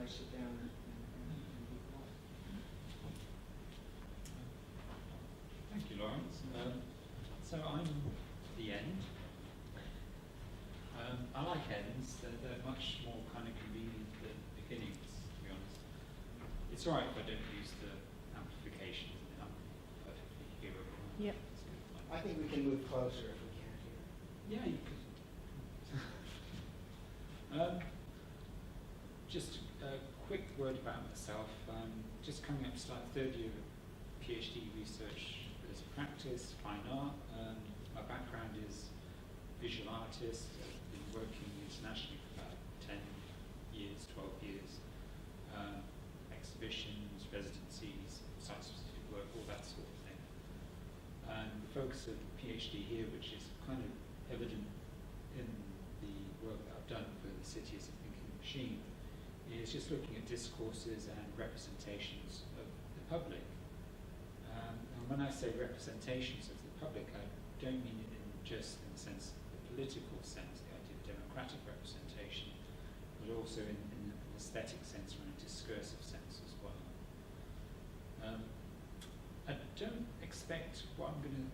sit down and be quiet. Thank you, Lawrence. So I'm the end. I like ends. They're much more kind of convenient than beginnings, to be honest. It's all right if I don't use the amplification. I'm perfectly hearable. Yep. I think we can move closer if we can't hear. Yeah, you could. Just a quick word about myself. Just coming up to start third year of PhD research as practice, fine art. My background is visual artist. I've been working internationally for about 10 years, 12 years. Exhibitions, residencies, site-specific work, all that sort of thing. And the focus of the PhD here, which is kind of evident in the work that I've done for the City as a Thinking Machine, is just looking at discourses and representations of the public. And when I say representations of the public, I don't mean it in just in the sense, the political sense, the idea of democratic representation, but also in an aesthetic sense or in a discursive sense as well. I don't expect what I'm going to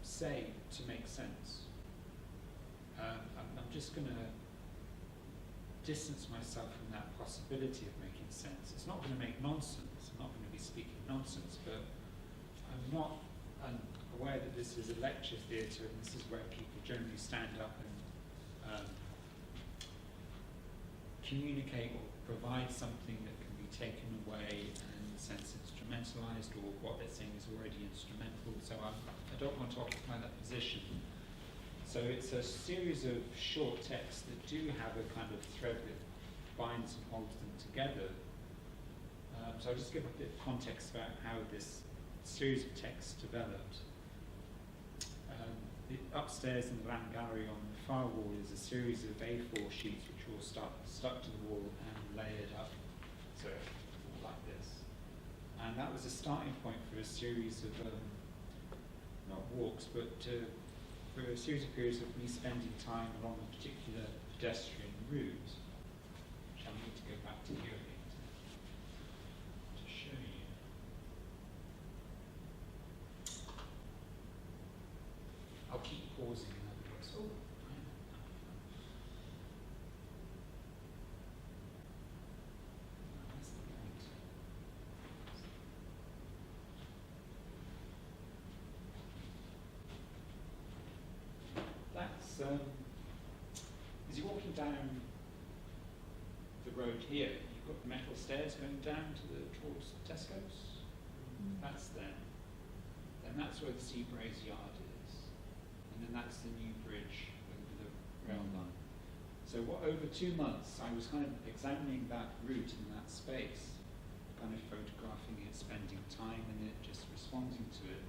say to make sense. I'm just going to distance myself from that possibility of making sense. It's not going to make nonsense. I'm not going to be speaking nonsense, but I'm not aware that this is a lecture theatre and this is where people generally stand up and communicate or provide something that can be taken away and in a sense instrumentalized, or what they're saying is already instrumental. So I don't want to occupy that position. So it's a series of short texts that do have a kind of thread that binds and holds them together. So I'll just give a bit of context about how this series of texts developed. Upstairs in the Land Gallery on the far wall is a series of A4 sheets which are all stuck to the wall and layered up, so all like this. And that was a starting point for a series of, not walks, but for a series of periods of me spending time along a particular pedestrian route, which I'll need to go back to here again to show you. I'll keep pausing in other words. Oh, that's the point. That's, as you're walking down the road here, you've got metal stairs going down towards Tesco's. That's there. And that's where the Seabraze yard is. And then that's the new bridge over the rail line. So over 2 months, I was kind of examining that route in that space, kind of photographing it, spending time in it, just responding to it,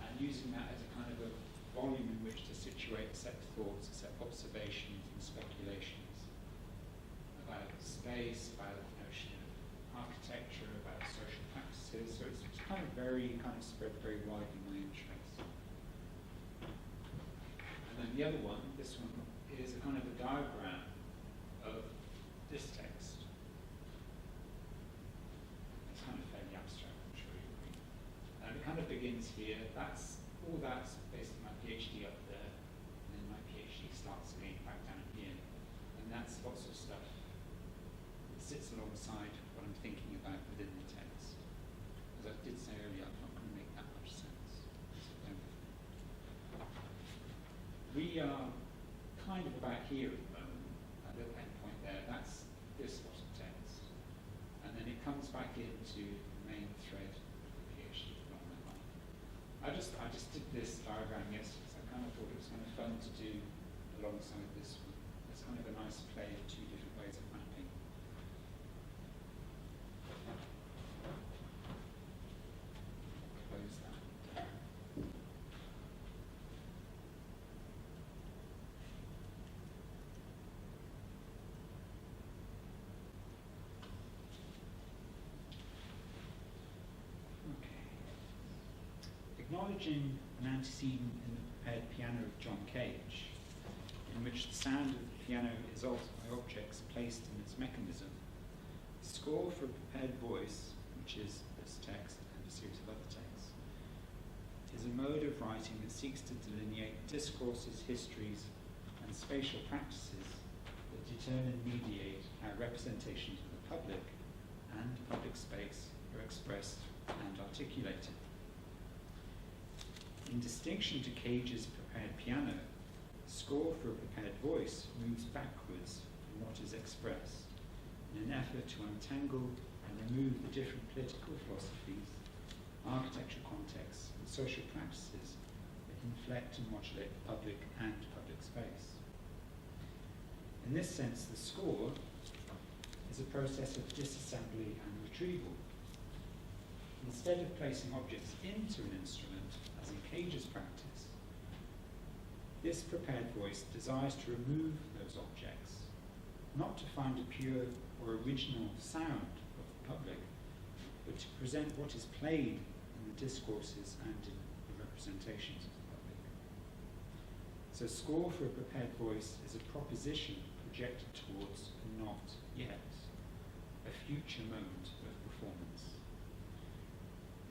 and using that as a kind of a volume in which to situate set thoughts, set observations and speculations about space, about the notion of architecture, about social practices. So it's kind of spread very widely my interest. And then the other one, this one, is a kind of a diagram of this text. It's kind of fairly abstract, I'm sure you agree. And it kind of begins here. All that's basically my PhD up there, and then my PhD starts again back down here. And that's lots of stuff that sits alongside what I'm thinking about within the text. As I did say earlier, I'm not going to make that much sense. We are kind of about here at the moment, at the end point there. That's this lot of text. And then it comes back into the main thread of the PhD development line. I just did this diagram yesterday, so I kind of thought it was kind of fun to do alongside this one. It's kind of a nice play of two different ways of mapping. Close that down. Acknowledging an antecedent in the prepared piano of John Cage, in which the sound of the piano is altered by objects placed in its mechanism, Score for a prepared voice, which is this text and a series of other texts, is a mode of writing that seeks to delineate discourses, histories, and spatial practices that determine and mediate how representations of the public and public space are expressed and articulated. In distinction to Cage's prepared piano, score for a prepared voice moves backwards from what is expressed in an effort to untangle and remove the different political philosophies, architectural contexts, and social practices that inflect and modulate the public and public space. In this sense, the score is a process of disassembly and retrieval. Instead of placing objects into an instrument, as in Cage's practice, this prepared voice desires to remove those objects, not to find a pure or original sound of the public, but to present what is played in the discourses and in the representations of the public. So score for a prepared voice is a proposition projected towards a not yet, a future moment of performance.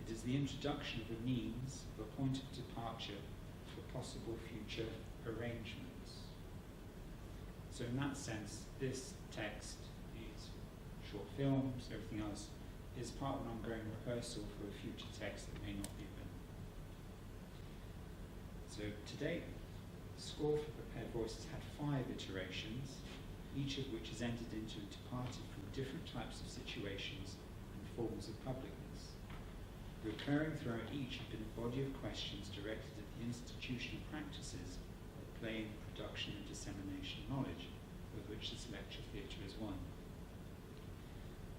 It is the introduction of a means, of a point of departure for possible future arrangements. So in that sense, this text, these short films, everything else, is part of an ongoing rehearsal for a future text that may not be written. So to date, Score for Prepared Voice has had 5 iterations, each of which has entered into and departed from different types of situations and forms of publicness. Recurring throughout each have been a body of questions directed at the institutional practices of playing, production and dissemination knowledge, with which this lecture theatre is one.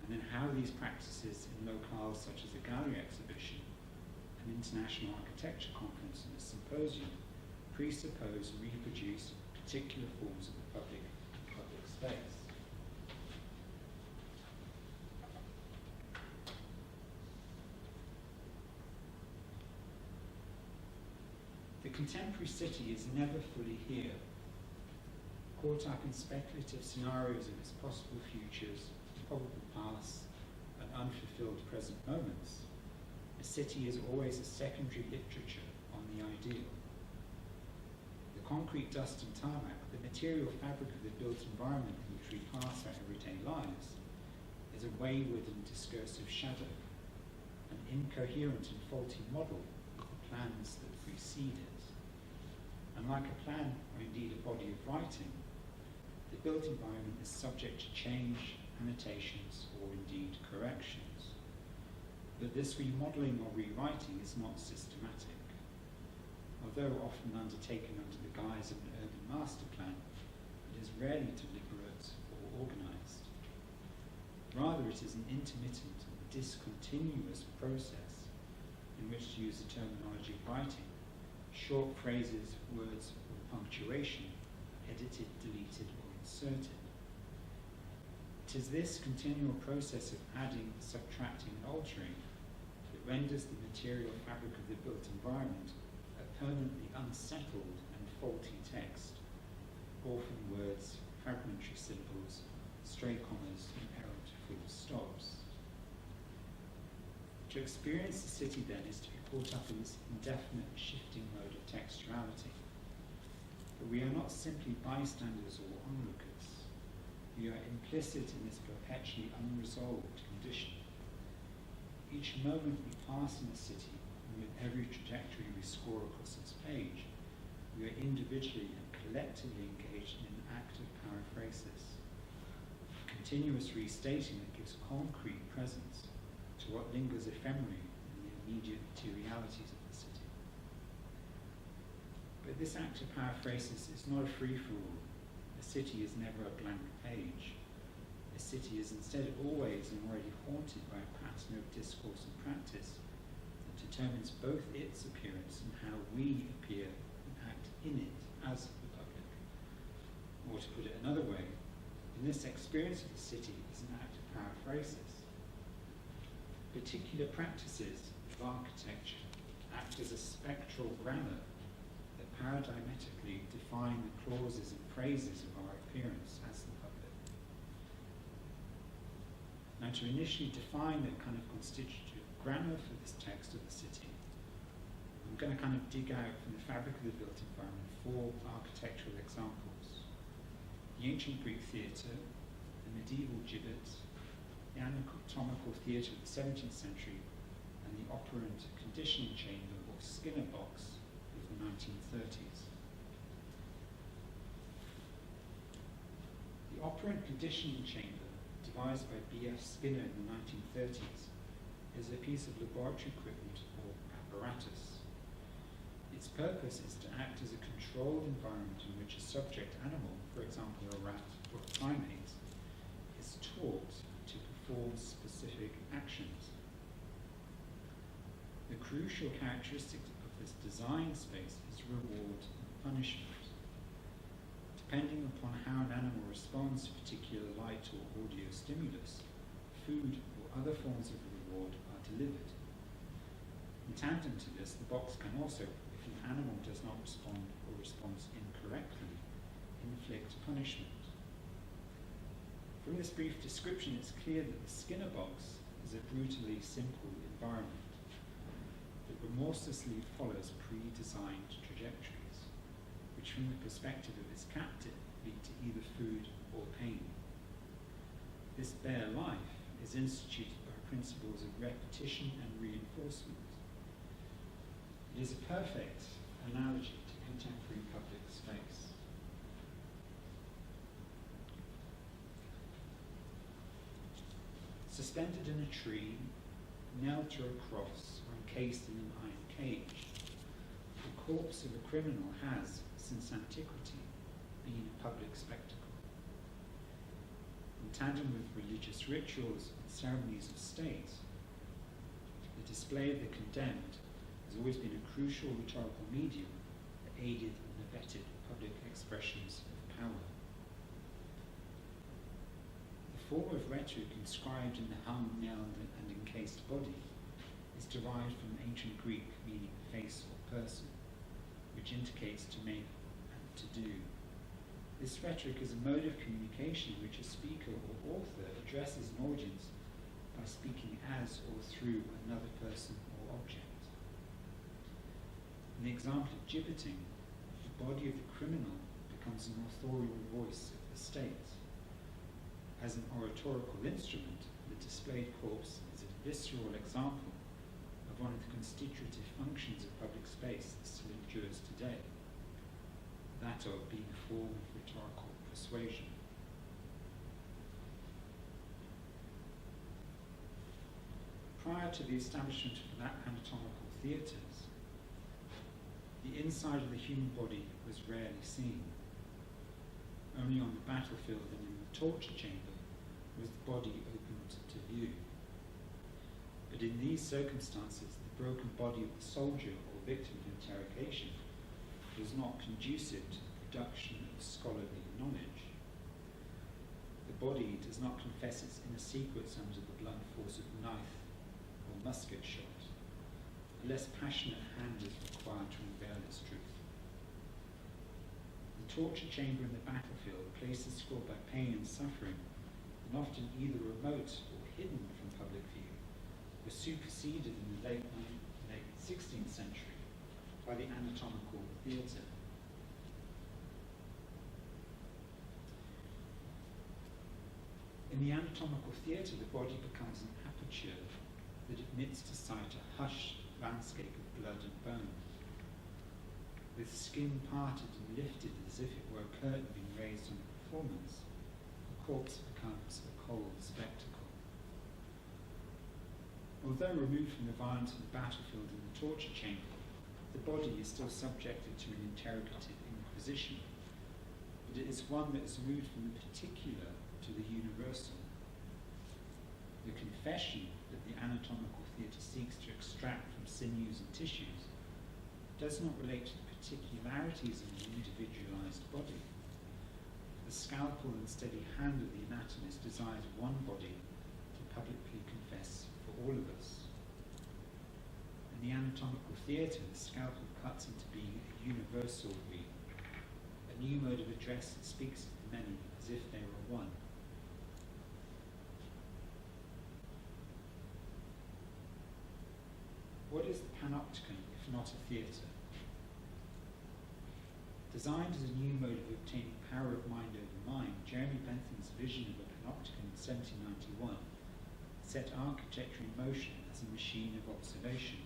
And then how these practices in locales such as a gallery exhibition, an international architecture conference and a symposium presuppose and reproduce particular forms of the public space. The contemporary city is never fully here. Caught up in speculative scenarios of its possible futures, probable pasts, and unfulfilled present moments, a city is always a secondary literature on the ideal. The concrete dust and tarmac, the material fabric of the built environment in which we pass our everyday lives, is a wayward and discursive shadow, an incoherent and faulty model of the plans that precede it. And like a plan, or indeed a body of writing, the built environment is subject to change, annotations, or indeed corrections. But this remodeling or rewriting is not systematic. Although often undertaken under the guise of an urban master plan, it is rarely deliberate or organized. Rather, it is an intermittent and discontinuous process in which, to use the terminology of writing, short phrases, words, or punctuation are edited, deleted, or inserted. It is this continual process of adding, subtracting, and altering that renders the material fabric of the built environment a permanently unsettled and faulty text, orphan words, fragmentary syllables, stray commas, and errant full stops. To experience the city, then, is to be caught up in this indefinite shifting mode of textuality. But we are not simply bystanders or onlookers. We are implicit in this perpetually unresolved condition. Each moment we pass in a city, and with every trajectory we score across its page, we are individually and collectively engaged in an act of paraphrasis, continuous restating that gives concrete presence to what lingers ephemerally in the immediate materialities of the city. But this act of paraphrasis is not a free-for-all. A city is never a blank page. A city is instead always and already haunted by a pattern of discourse and practice that determines both its appearance and how we appear and act in it as the public. Or to put it another way, in this experience of the city is an act of paraphrasis. Particular practices of architecture act as a spectral grammar that paradigmatically define the clauses and phrases of our appearance as the public. Now, to initially define the kind of constitutive grammar for this text of the city, I'm going to kind of dig out from the fabric of the built environment 4 architectural examples: the ancient Greek theatre, the medieval gibbet, the anatomical theatre of the 17th century, and the operant conditioning chamber or Skinner box of the 1930s. The operant conditioning chamber, devised by B.F. Skinner in the 1930s, is a piece of laboratory equipment or apparatus. Its purpose is to act as a controlled environment in which a subject animal, for example a rat or a primate, is taught to perform specific actions. The crucial characteristic of this design space is reward and punishment. Depending upon how an animal responds to particular light or audio stimulus, food or other forms of reward are delivered. In tandem to this, the box can also, if an animal does not respond or responds incorrectly, inflict punishment. From this brief description, it's clear that the Skinner box is a brutally simple environment that remorselessly follows pre-designed trajectories, which from the perspective of its captive lead to either food or pain. This bare life is instituted by principles of repetition and reinforcement. It is a perfect analogy to contemporary public space. Suspended in a tree, nailed to a cross, or encased in an iron cage, the corpse of a criminal has, since antiquity, been a public spectacle. In tandem with religious rituals and ceremonies of state, the display of the condemned has always been a crucial rhetorical medium that aided and abetted public expressions of power. The form of rhetoric inscribed in the hung, nailed, and encased body is derived from ancient Greek meaning face or person, which indicates to make and to do. This rhetoric is a mode of communication in which a speaker or author addresses an audience by speaking as or through another person or object. In the example of gibbeting, the body of the criminal becomes an authorial voice of the state. As an oratorical instrument, the displayed corpse is a visceral example of one of the constitutive functions of public space that still endures today, that of being a form of rhetorical persuasion. Prior to the establishment of anatomical theatres, the inside of the human body was rarely seen. Only on the battlefield and in the torture chamber was the body opened to view. But in these circumstances, the broken body of the soldier or victim of interrogation was not conducive to the production of scholarly knowledge. The body does not confess its inner secrets under the blunt force of knife or musket shot. A less passionate hand is required to unveil its truth. The torture chamber in the battlefield, places scored by pain and suffering, and often either remote or hidden from public view, was superseded in the late 16th century by the anatomical theatre. In the anatomical theatre, the body becomes an aperture that admits to sight a hushed landscape of blood and bone. With skin parted and lifted as if it were a curtain being raised on a performance, the corpse becomes a cold spectacle. Although removed from the violence of the battlefield and the torture chamber, the body is still subjected to an interrogative inquisition, but it is one that is moved from the particular to the universal. The confession that the anatomical theatre seeks to extract from sinews and tissues does not relate to the particularities of the individualized body. The scalpel and steady hand of the anatomist desires one body to publicly confess for all of us. In the anatomical theatre, the scalpel cuts into being a universal we, a new mode of address that speaks to the many as if they were one. what is the panopticon if not a theatre? Designed as a new mode of obtaining power of mind over mind, Jeremy Bentham's vision of a panopticon in 1791 set architecture in motion as a machine of observation.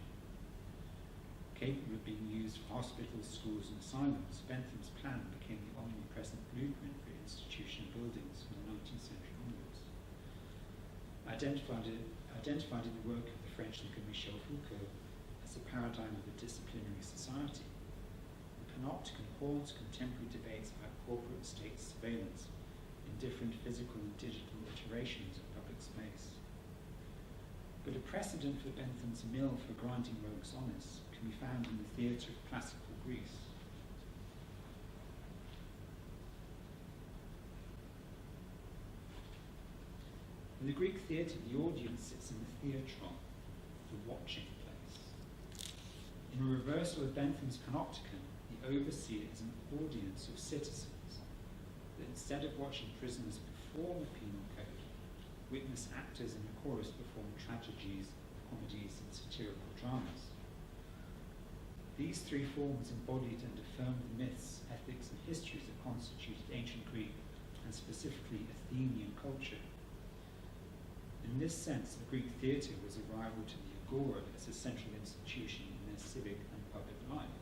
Capable of being used for hospitals, schools and asylums, Bentham's plan became the omnipresent blueprint for institutional buildings from the 19th century onwards. Identified in the work of the French thinker Michel Foucault as a paradigm of a disciplinary society, the panopticon haunts contemporary debates about corporate state surveillance in different physical and digital iterations of public space. But a precedent for Bentham's mill for granting rogues honours can be found in the theatre of classical Greece. In the Greek theatre, the audience sits in the theatron, the watching place. In a reversal of Bentham's panopticon, the overseer is an audience of citizens that instead of watching prisoners perform the penal code, witness actors in a chorus perform tragedies, comedies, and satirical dramas. These three forms embodied and affirmed the myths, ethics, and histories that constituted ancient Greek and specifically Athenian culture. In this sense, the Greek theatre was a rival to the agora as a central institution in their civic and public life.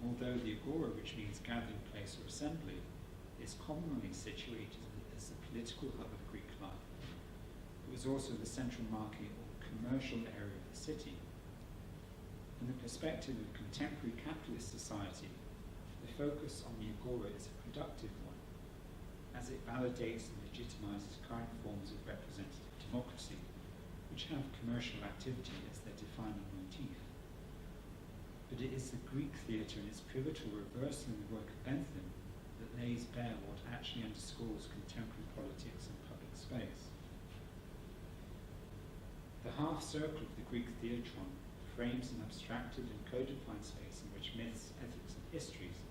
Although the agora, which means gathering place or assembly, is commonly situated as the political hub of Greek life, it was also the central market or commercial area of the city. From the perspective of contemporary capitalist society, the focus on the agora is a productive one, as it validates and legitimizes current forms of representative democracy, which have commercial activity as their defining motif. But it is the Greek theatre and its pivotal reversal in the work of Bentham that lays bare what actually underscores contemporary politics and public space. The half circle of the Greek theatron frames an abstracted and codified space in which myths, ethics, and histories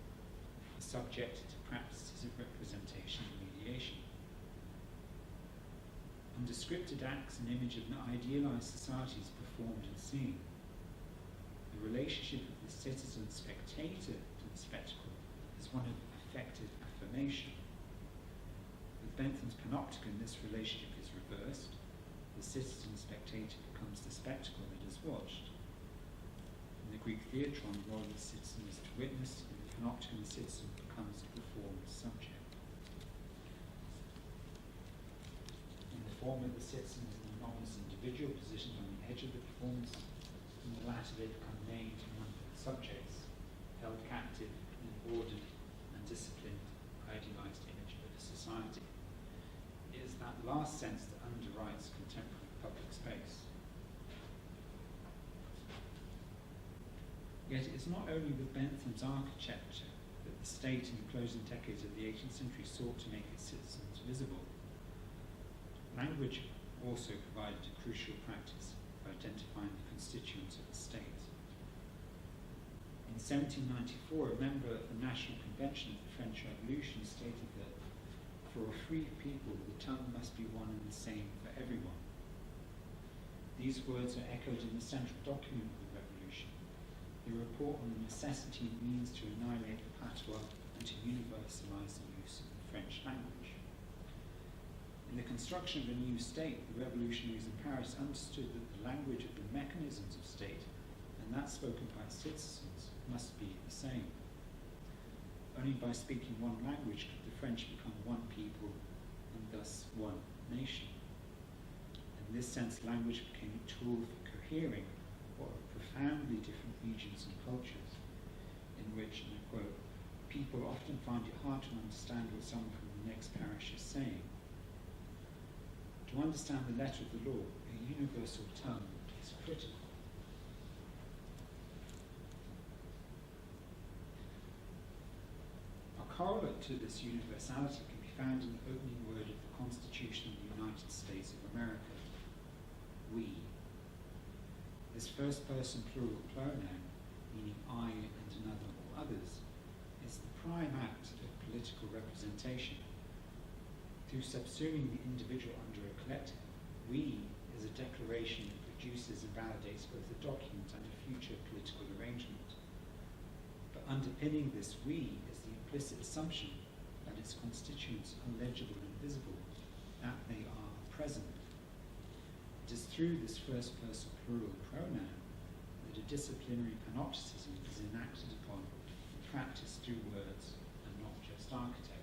are subjected to practices of representation and mediation. Under scripted acts, an image of an idealized society is performed and seen. The relationship of the citizen spectator to the spectacle is one of affective affirmation. With Bentham's panopticon, this relationship is reversed. The citizen spectator becomes the spectacle that is watched. In the Greek theatron, the role of the citizen is to witness. In the panopticon, the citizen becomes a performed subject. In the former, the citizen is an anonymous individual positioned on the edge of the performance. In the latter, they become named and one of the subjects, held captive in an ordered and disciplined, idealized image of a society. It is that last sense that underwrites contemporary public space. Yet it is not only with Bentham's architecture that the state in the closing decades of the 18th century sought to make its citizens visible. Language also provided a crucial practice for identifying the constituents of the state. In 1794, a member of the National Convention of the French Revolution stated that for a free people, the tongue must be one and the same for everyone. These words are echoed in the central document of the revolution, the report on the necessity and means to annihilate the patois and to universalize the use of the French language. In the construction of a new state, the revolutionaries in Paris understood that the language of the mechanisms of state and that spoken by citizens must be the same. Only by speaking one language could the French become one people and thus one nation. In this sense, language became a tool for cohering what are profoundly different regions and cultures, in which, and I quote, people often find it hard to understand what someone from the next parish is saying. To understand the letter of the law, a universal tongue is critical. A correlate to this universality can be found in the opening word of the Constitution of the United States of America, we. This first-person plural pronoun, meaning I and another or others, is the prime act of political representation. Through subsuming the individual under a collective, we is a declaration of the produces and validates both a document and a future political arrangement. But underpinning this we is the implicit assumption that its constituents are legible and visible, that they are present. It is through this first-person plural pronoun that a disciplinary panopticism is enacted upon and practiced through words and not just architecture.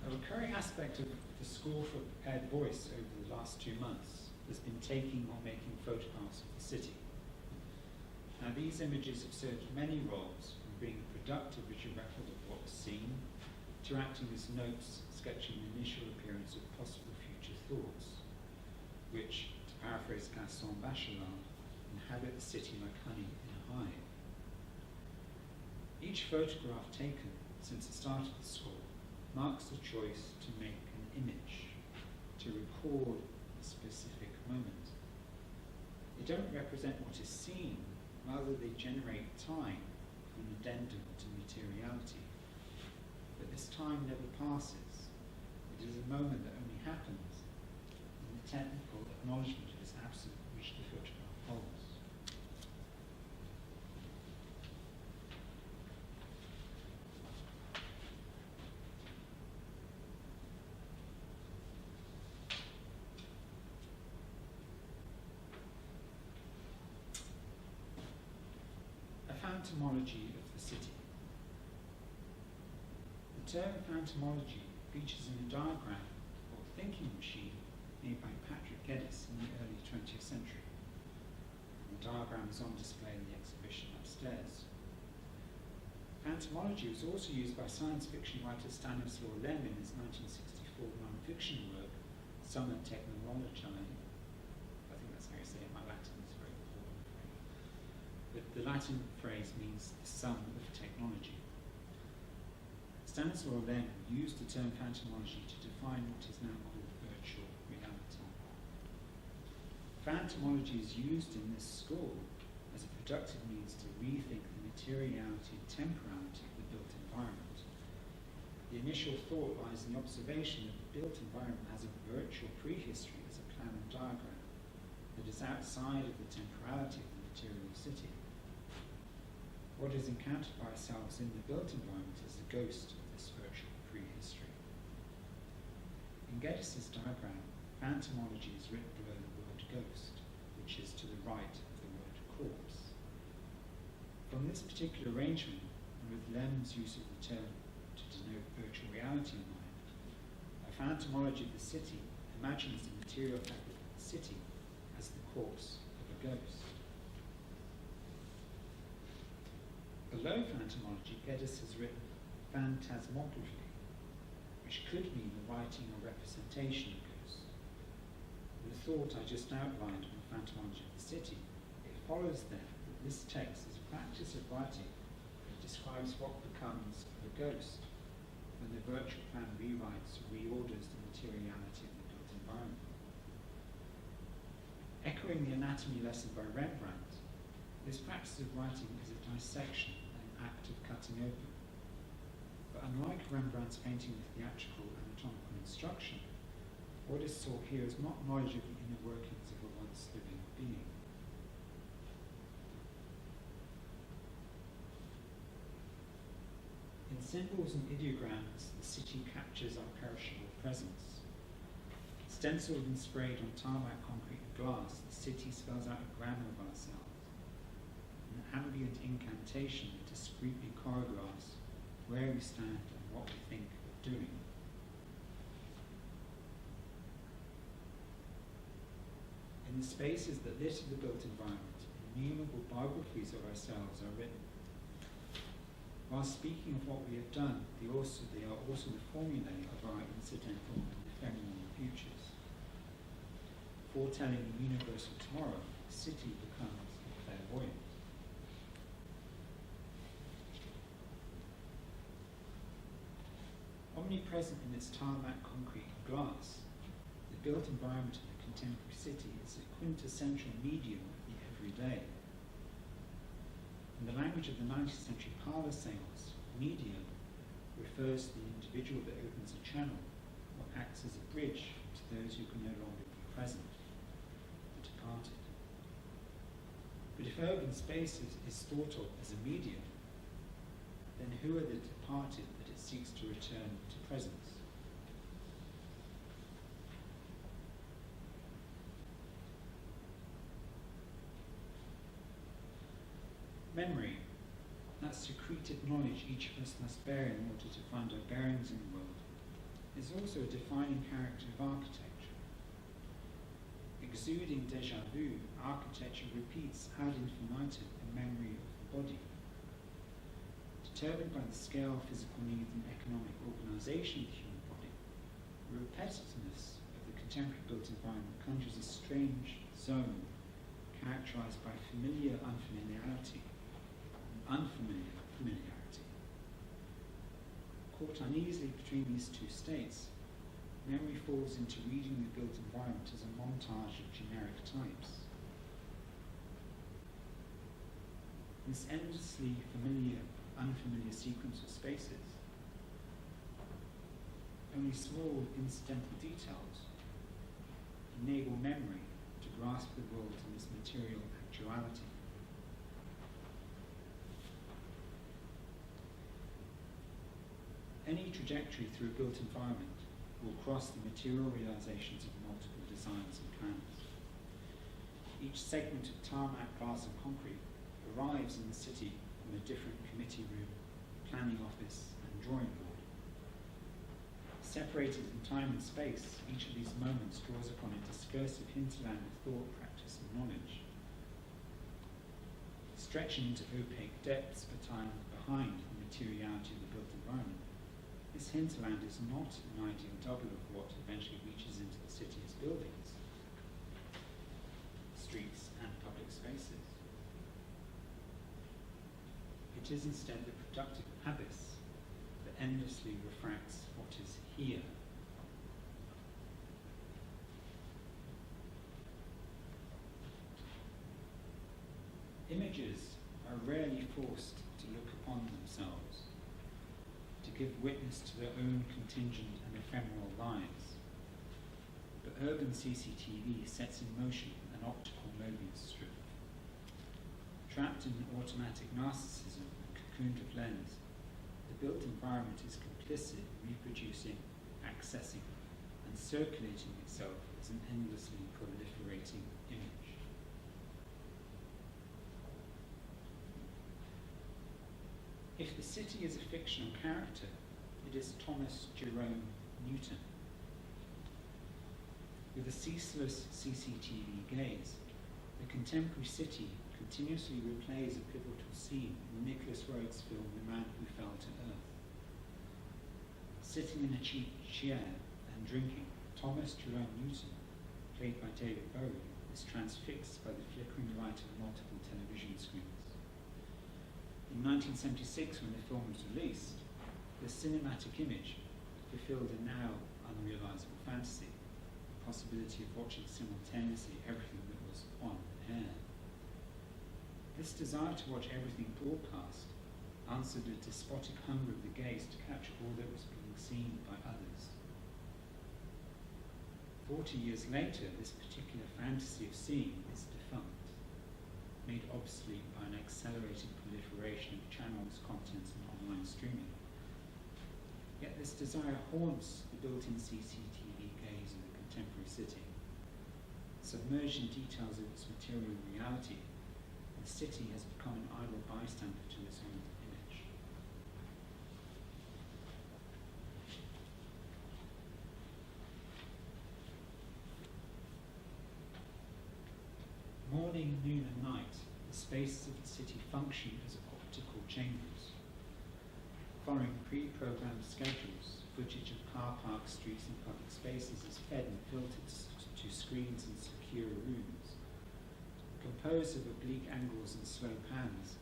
A recurring aspect of the School for Prepared Voice over the last 2 months has been taking or making photographs of the city. Now, these images have served many roles, from being a productive visual record of what was seen, to acting as notes sketching the initial appearance of possible future thoughts, which, to paraphrase Gaston Bachelard, inhabit the city like honey in a hive. Each photograph taken since the start of the school marks the choice to make an image, to record a specific moment. They don't represent what is seen, rather they generate time, an addendum to materiality. But this time never passes. It is a moment that only happens in the technical acknowledgement of its absence which the photograph holds. Phantomology of the city. The term phantomology features in a diagram or thinking machine made by Patrick Geddes in the early 20th century. And the diagram is on display in the exhibition upstairs. Phantomology was also used by science fiction writer Stanislaw Lem in his 1964 non-fiction work, Summa Technologiae. I think that's how you say it. My Latin is very poor. But the Latin phrase means the sum of technology. Stanislaw Lem used the term phantomology to define what is now called virtual reality. Phantomology is used in this school as a productive means to rethink the materiality and temporality of the built environment. The initial thought lies in the observation that the built environment has a virtual prehistory as a plan and diagram that is outside of the temporality of the material city. What is encountered by ourselves in the built environment is the ghost of this virtual prehistory. In Geddes' diagram, phantomology is written below the word ghost, which is to the right of the word corpse. From this particular arrangement, and with Lem's use of the term to denote virtual reality in mind, a phantomology of the city imagines the material fabric of the city as the corpse of a ghost. Below phantomology, Geddes has written phantasmography, which could mean the writing or representation of ghosts. In the thought I just outlined on phantomology of the city, it follows then that this text is a practice of writing that describes what becomes of a ghost when the virtual plan rewrites or reorders the materiality of the built environment. Echoing the anatomy lesson by Rembrandt, this practice of writing is a dissection, an act of cutting open. But unlike Rembrandt's painting with theatrical anatomical instruction, what is sought here is not knowledge of the inner workings of a once living being. In symbols and ideograms, the city captures our perishable presence. Stenciled and sprayed on tarmac, concrete and glass, the city spells out a grammar of ourselves, an ambient incantation that discreetly choreographs where we stand and what we think of doing. In the spaces that litter the built environment, innumerable biographies of ourselves are written. While speaking of what we have done, they are also the formulae of our incidental and ephemeral futures. Foretelling the universal tomorrow, the city becomes clairvoyant. Omnipresent in its tarmac, concrete and glass, the built environment of the contemporary city is a quintessential medium of the everyday. In the language of the 19th century parlour seance, medium refers to the individual that opens a channel or acts as a bridge to those who can no longer be present, the departed. But if urban space is thought of as a medium, then who are the departed that it seeks to return to presence? Memory, that secreted knowledge each of us must bear in order to find our bearings in the world, is also a defining character of architecture. Exuding déjà vu, architecture repeats ad infinitum the memory of the body. Determined by the scale, physical needs and economic organisation of the human body, the repetitiveness of the contemporary built environment conjures a strange zone characterised by familiar unfamiliarity and unfamiliar familiarity. Caught uneasily between these two states, memory falls into reading the built environment as a montage of generic types. This endlessly familiar, unfamiliar sequence of spaces, only small incidental details enable memory to grasp the world in its material actuality. Any trajectory through a built environment will cross the material realizations of multiple designs and plans. Each segment of tarmac, glass and concrete arrives in the city from a different committee room, planning office and drawing board. Separated in time and space, each of these moments draws upon a discursive hinterland of thought, practice and knowledge. Stretching into opaque depths behind the materiality of the built environment, this hinterland is not an ideal double of what eventually reaches into the city's buildings, streets and public spaces. It is instead the productive abyss that endlessly refracts what is here. Images are rarely forced to look upon themselves, to give witness to their own contingent and ephemeral lives. But urban CCTV sets in motion an optical Mobius strip. Trapped in automatic narcissism and cocooned of lens, the built environment is complicit in reproducing, accessing, and circulating itself as an endlessly proliferating image. If the city is a fictional character, it is Thomas Jerome Newton. With a ceaseless CCTV gaze, the contemporary city continuously replays a pivotal scene in Nicholas Roeg's film The Man Who Fell to Earth. Sitting in a cheap chair and drinking, Thomas Jerome Newton, played by David Bowie, is transfixed by the flickering light of multiple television screens. In 1976, when the film was released, the cinematic image fulfilled a now unrealizable fantasy, the possibility of watching simultaneously everything that was on air. This desire to watch everything broadcast answered a despotic hunger of the gaze to capture all that was being seen by others. 40 years later, this particular fantasy of seeing is defunct, made obsolete by an accelerated proliferation of channels, contents, and online streaming. Yet this desire haunts the built-in CCTV gaze of the contemporary city. Submerged in details of its material reality, the city has become an idle bystander to its own image. Morning, noon, and night, the spaces of the city function as optical chambers. Following pre-programmed schedules, footage of car parks, streets, and public spaces is fed and filtered to screens and secure rooms. Composed of oblique angles and slow pans,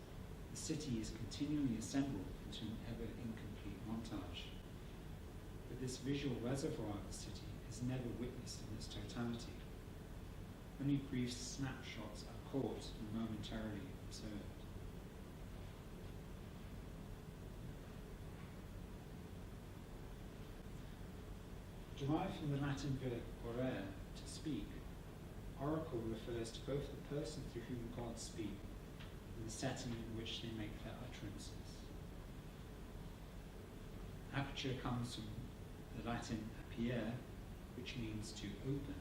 the city is continually assembled into an ever-incomplete montage. But this visual reservoir of the city is never witnessed in its totality. Only brief snapshots are caught and momentarily observed. Derived from the Latin verb orare, to speak, oracle refers to both the person through whom gods speak and the setting in which they make their utterances. Aperture comes from the Latin apere, which means to open.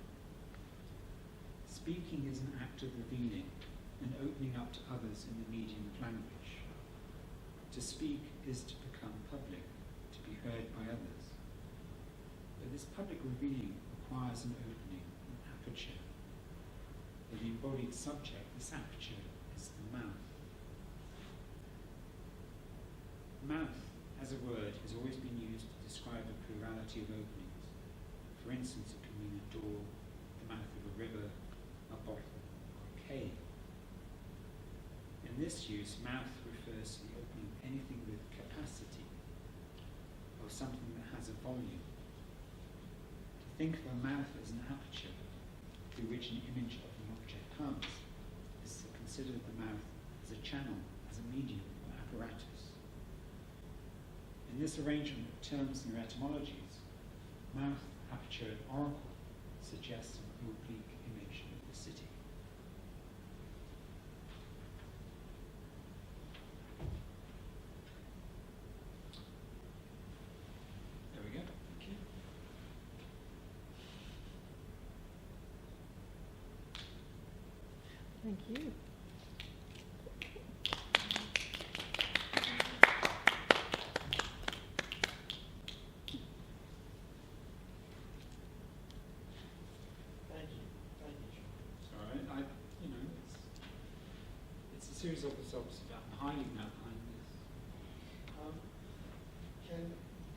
Speaking is an act of revealing and opening up to others in the medium of language. To speak is to become public, to be heard by others. But this public revealing requires an opening, an aperture. For the embodied subject, this aperture is the mouth. Mouth, as a word, has always been used to describe a plurality of openings. For instance, it can mean a door, the mouth of a river, a bottle, or a cave. In this use, mouth refers to the opening of anything with capacity, or something that has a volume. To think of a mouth as an aperture through which an image of an object comes is to consider the mouth as a channel, as a medium or apparatus. In this arrangement of terms and their etymologies, mouth, aperture, and oracle suggests an oblique image of the city. There we go. Thank you. Thank you. It's a series of results about hiding that behind this.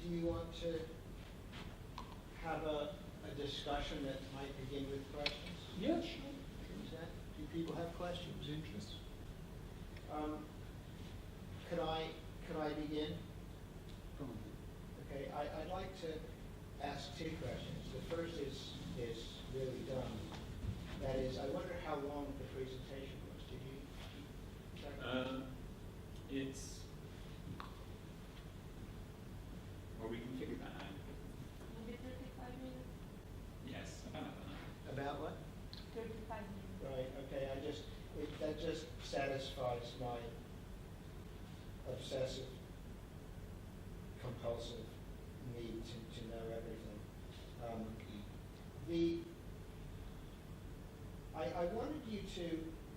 Do you want to have a discussion that might begin with questions? Yeah, sure. Do people have questions? Interest. Could I begin? Go on. Okay, I'd like to ask two questions. The first is really dumb. That is, I wonder how long the presentation was. Did you check? It's, well, we can figure that out. Maybe 35 minutes. Yes, about that. About what? 35 minutes. Right, okay, that just satisfies my obsessive, compulsive need to know everything. I wanted you to,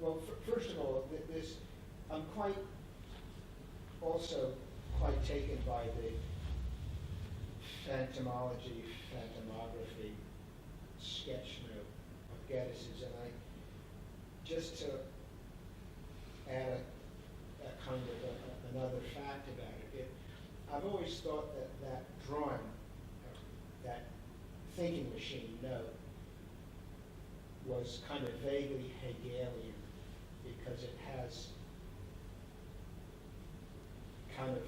well, first of all, I'm also quite taken by the phantomography sketch note of Geddes's, and just to add a kind of another fact about it, I've always thought that drawing, that thinking machine note, was kind of vaguely Hegelian because it has kind of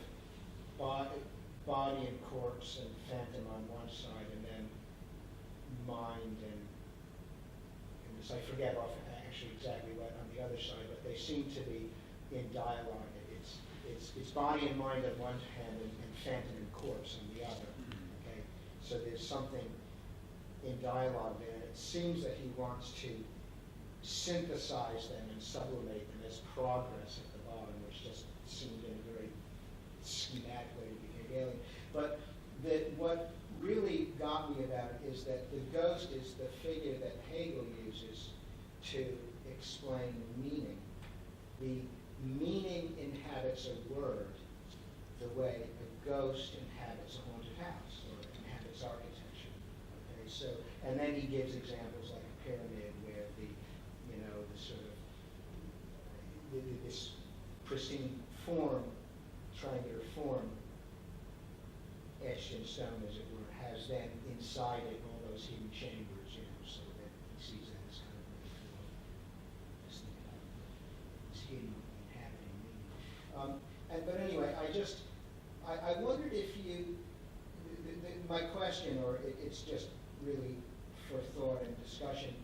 body and corpse and phantom on one side, and then mind and this, I forget actually exactly what on the other side, but they seem to be in dialogue. It's body and mind on one hand and phantom and corpse on the other. Okay, so there's something in dialogue there. It seems that he wants to synthesize them and sublimate them as progress at the bottom, which just seemed in a very schematic way to be Hegelian. But what really got me about it is that the ghost is the figure that Hegel uses to explain meaning. The meaning inhabits a word the way a ghost inhabits a haunted house or inhabits architecture. Okay, so, and then he gives examples like a pyramid where the sort of this pristine form, triangular form, etched in stone, as it were, has then inside it all those hidden chambers, so that he sees that as kind of this thing about this hidden inhabiting meaning. But anyway, I wondered if you, my question, or it's just really for thought and discussion,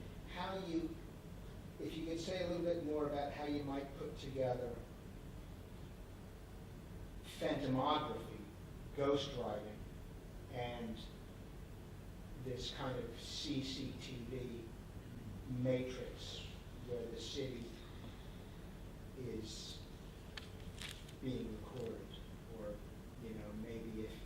if you could say a little bit more about how you might put together phantomography, ghost writing, and this kind of CCTV matrix where the city is being recorded, or, you know, maybe if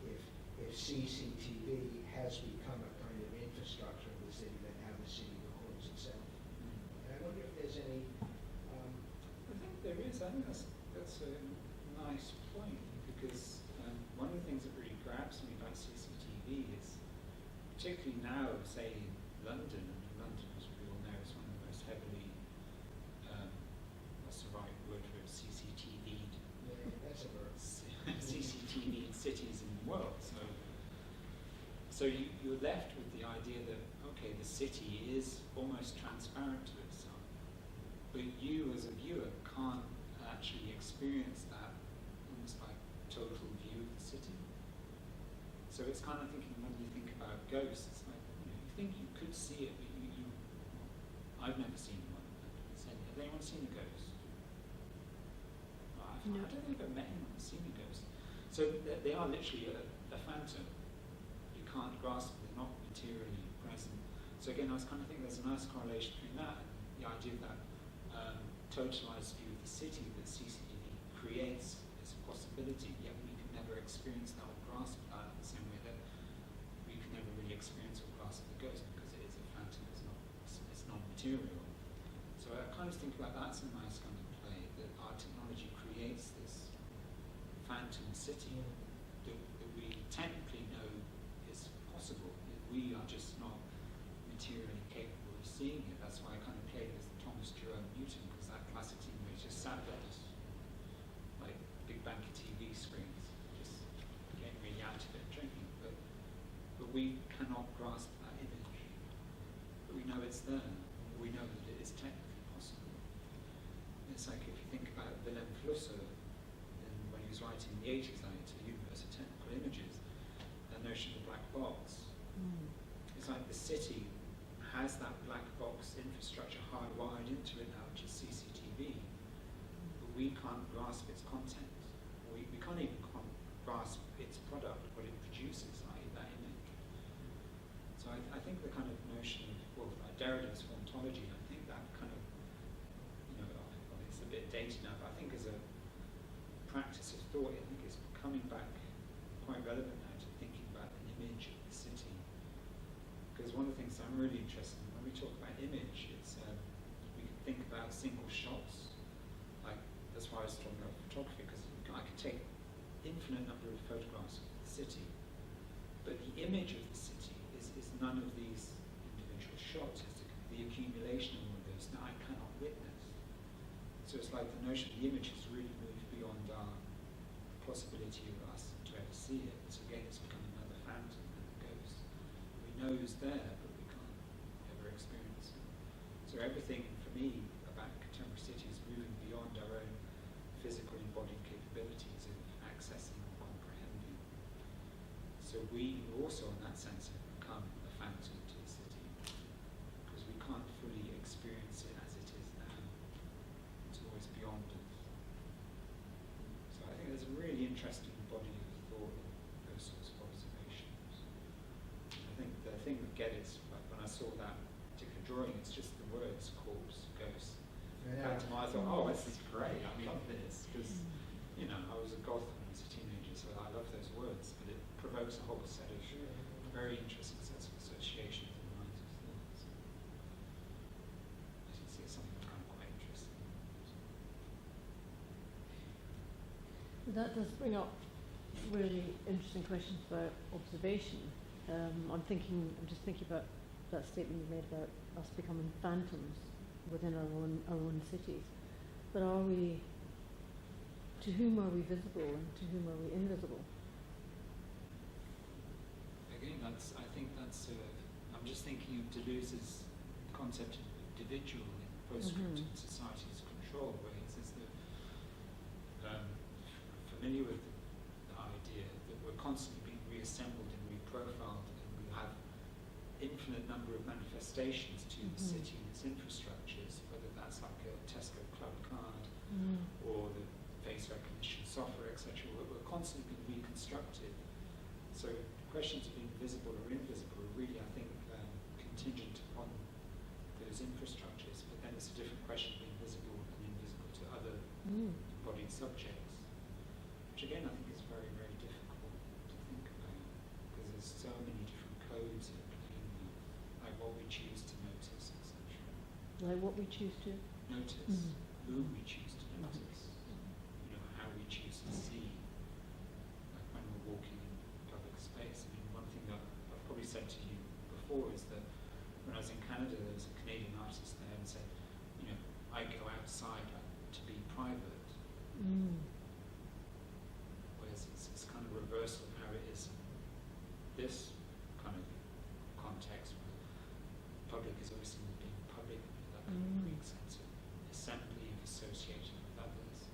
CCTV has become a kind of infrastructure of the city, then how the city records itself. And I wonder if there's any, I think there is. I think that's a nice point, because one of the things that really grabs me about CCTV is, particularly now, say in London, and London, as we all know, is one of the most heavily, what's the right word for it, CCTV'd, that's a verb. CCTV cities in the world. So you're left with the idea that, okay, the city is almost transparent to itself, but you as a viewer can't actually experience that almost like total view of the city. So it's kind of thinking, when you think about ghosts, it's like, you know, you think you could see it, but I've never seen one. Has anyone seen a ghost? I don't think I've ever met anyone who's seen a ghost. So they are literally a phantom. You can't grasp them, they're not materially present. So again, I was kind of thinking there's a nice correlation between that and the idea of that totalized view of the city that CCTV creates as a possibility, yet we can never experience that or grasp that in the same way that we can never really experience or grasp the ghost, because it is a phantom, it's non-material. So I kind of think about that's a nice kind of play, that our technology creates this phantom city that we technically know is possible. We are just not materially capable of seeing it. That's why I kind of played with Thomas Jerome Newton, because that classic scene where he's just sat there, just like big banky TV screens, just getting really out of it, drinking. But we cannot grasp that image. But we know it's there. We know that it is technically possible. It's like if you think about Willem Flusser, when he was writing in the 80s, like, to the universe of technical images, that notion of the black box. It's like the city has that black box infrastructure hardwired into it now, which is CCTV, but we can't grasp its content. We can't even grasp its product, what it produces, i.e. that image. So I think the kind of notion of, well, Derrida's ontology, I think that kind of, you know, it's a bit dated now, but I think as a practice of thought, I think it's coming back quite relevant now to thinking about an image of the city. Because one of the things I'm really interested in, when we talk about image, it's we can think about single shots. Like, that's why I was talking about photography, because I could take infinite number of photographs of the city, but the image of the city is none of these individual shots. It's the accumulation of all of those that I cannot witness. So it's like the notion of the image has really moved beyond our possibility of us to ever see it. So again, it's become another phantom and a ghost. We know it's there, but we can't ever experience it. So everything for me about contemporary city is moving beyond our own physical embodied capabilities of accessing or comprehending. So we also, in that sense, have become a phantom to the city, because we can't fully experience it as it is now. It's always beyond us. So I think there's a really interesting body of thought in those sorts of observations. I think the thing with Geddes, like when I saw that particular drawing, it's just the words corpse, ghost. Yeah. I thought, oh, this is great. I love this, because you know, I was a goth when I was a teenager, so I love those words, but it provokes a whole set of very interesting sets of associations in the minds of thoughts. I think it's something kind of quite interesting. That does bring up really interesting questions about observation. I'm just thinking about that statement you made about us becoming phantoms within our own cities. But to whom are we visible and to whom are we invisible? Again, I think that's, I'm just thinking of Deleuze's concept of individual in post-scripted society's control, where he says that, familiar with the idea that we're constantly being reassembled and reprofiled, and we have infinite number of manifestations to the city and its infrastructures, whether that's like a Tesco club card or the face recognition software, etc. We're constantly being reconstructed. So questions of being visible or invisible are really, I think, those infrastructures, but then it's a different question being visible and invisible to other embodied subjects, which again I think is very, very difficult to think about, because there's so many different codes in between them, like what we choose to notice, etc. Like what we choose to Notice, who we choose to notice, how we choose to see, like when we're walking in public space. I mean, one thing that I've probably said to you before is that when I was in Canada, there was a Canadian artist there and said, I go outside to be private. Whereas it's kind of reversal of how it is in this kind of context, where public is always seen as being public, that kind of Greek sense of assembly of association with others.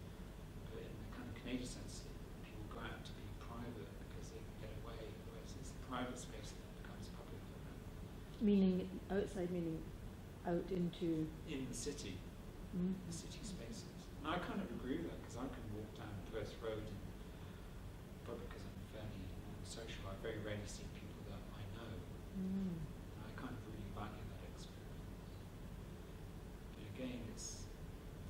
But in the kind of Canadian sense, people go out to be private because they can get away, whereas it's the private space that becomes public for them. meaning outside, meaning out into In the city, the city spaces. And I kind of agree with that, because I can walk down Perth Road in public because I'm fairly social. I very rarely see people that I know. And I kind of really value that experience. But again, it's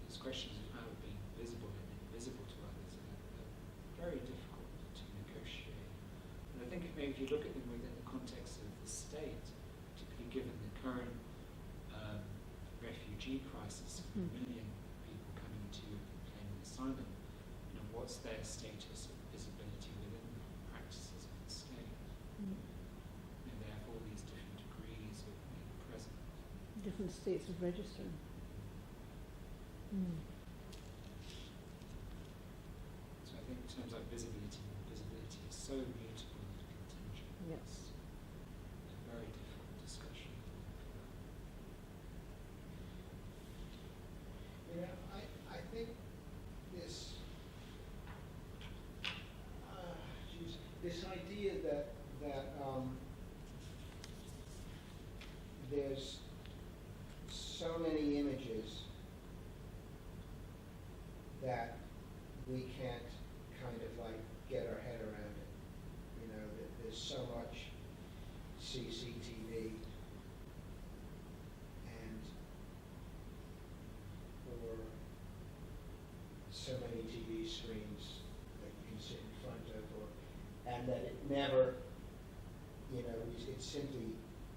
these questions of how being visible and invisible to others are very difficult to negotiate. And I think maybe if you look at them within the context of the state, particularly given the current refugee crisis, of a million people coming to claiming asylum, what's their status of visibility within the practices of the state? They have all these different degrees of being present. different states of registering. So I think in terms of visibility is so mutable and contingent. Yes. It's a very difficult discussion. I think this, this idea that there's so many images that we can't kind of like get our head around it. That there's so much CCTV or so many TV screens that you can sit in front of, and that it never, it's simply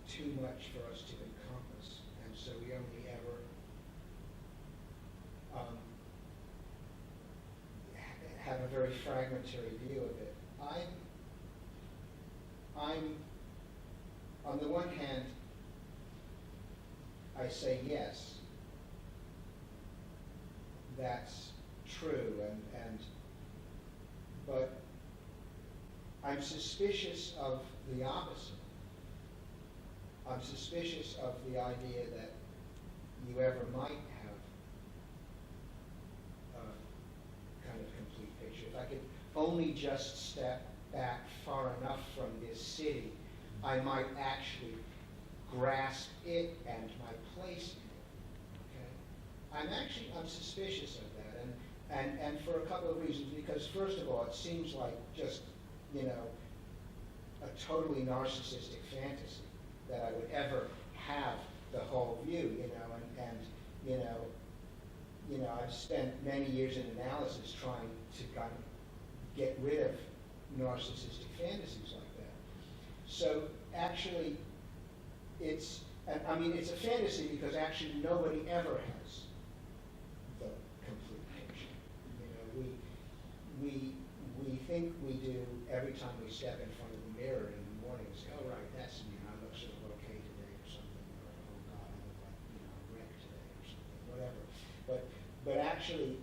too much for us to encompass, and so we only ever have a very fragmentary view of it. I'm on the one hand, I say yes, that's true, but I'm suspicious of the opposite. I'm suspicious of the idea that you ever might have a kind of complete picture. If I could only just step back far enough from this city, I might actually grasp it and my place in it. Okay? I'm suspicious of that, and for a couple of reasons. Because first of all, it seems like just a totally narcissistic fantasy that I would ever have the whole view. I've spent many years in analysis trying to kind of get rid of narcissistic fantasies like that. So actually, it's a fantasy because actually nobody ever has the complete picture. We think we do every time we step in front of the mirror in the morning and say, oh right, that's me, I look sort of okay today or something, or oh God, I look like a wreck today or something, whatever. But actually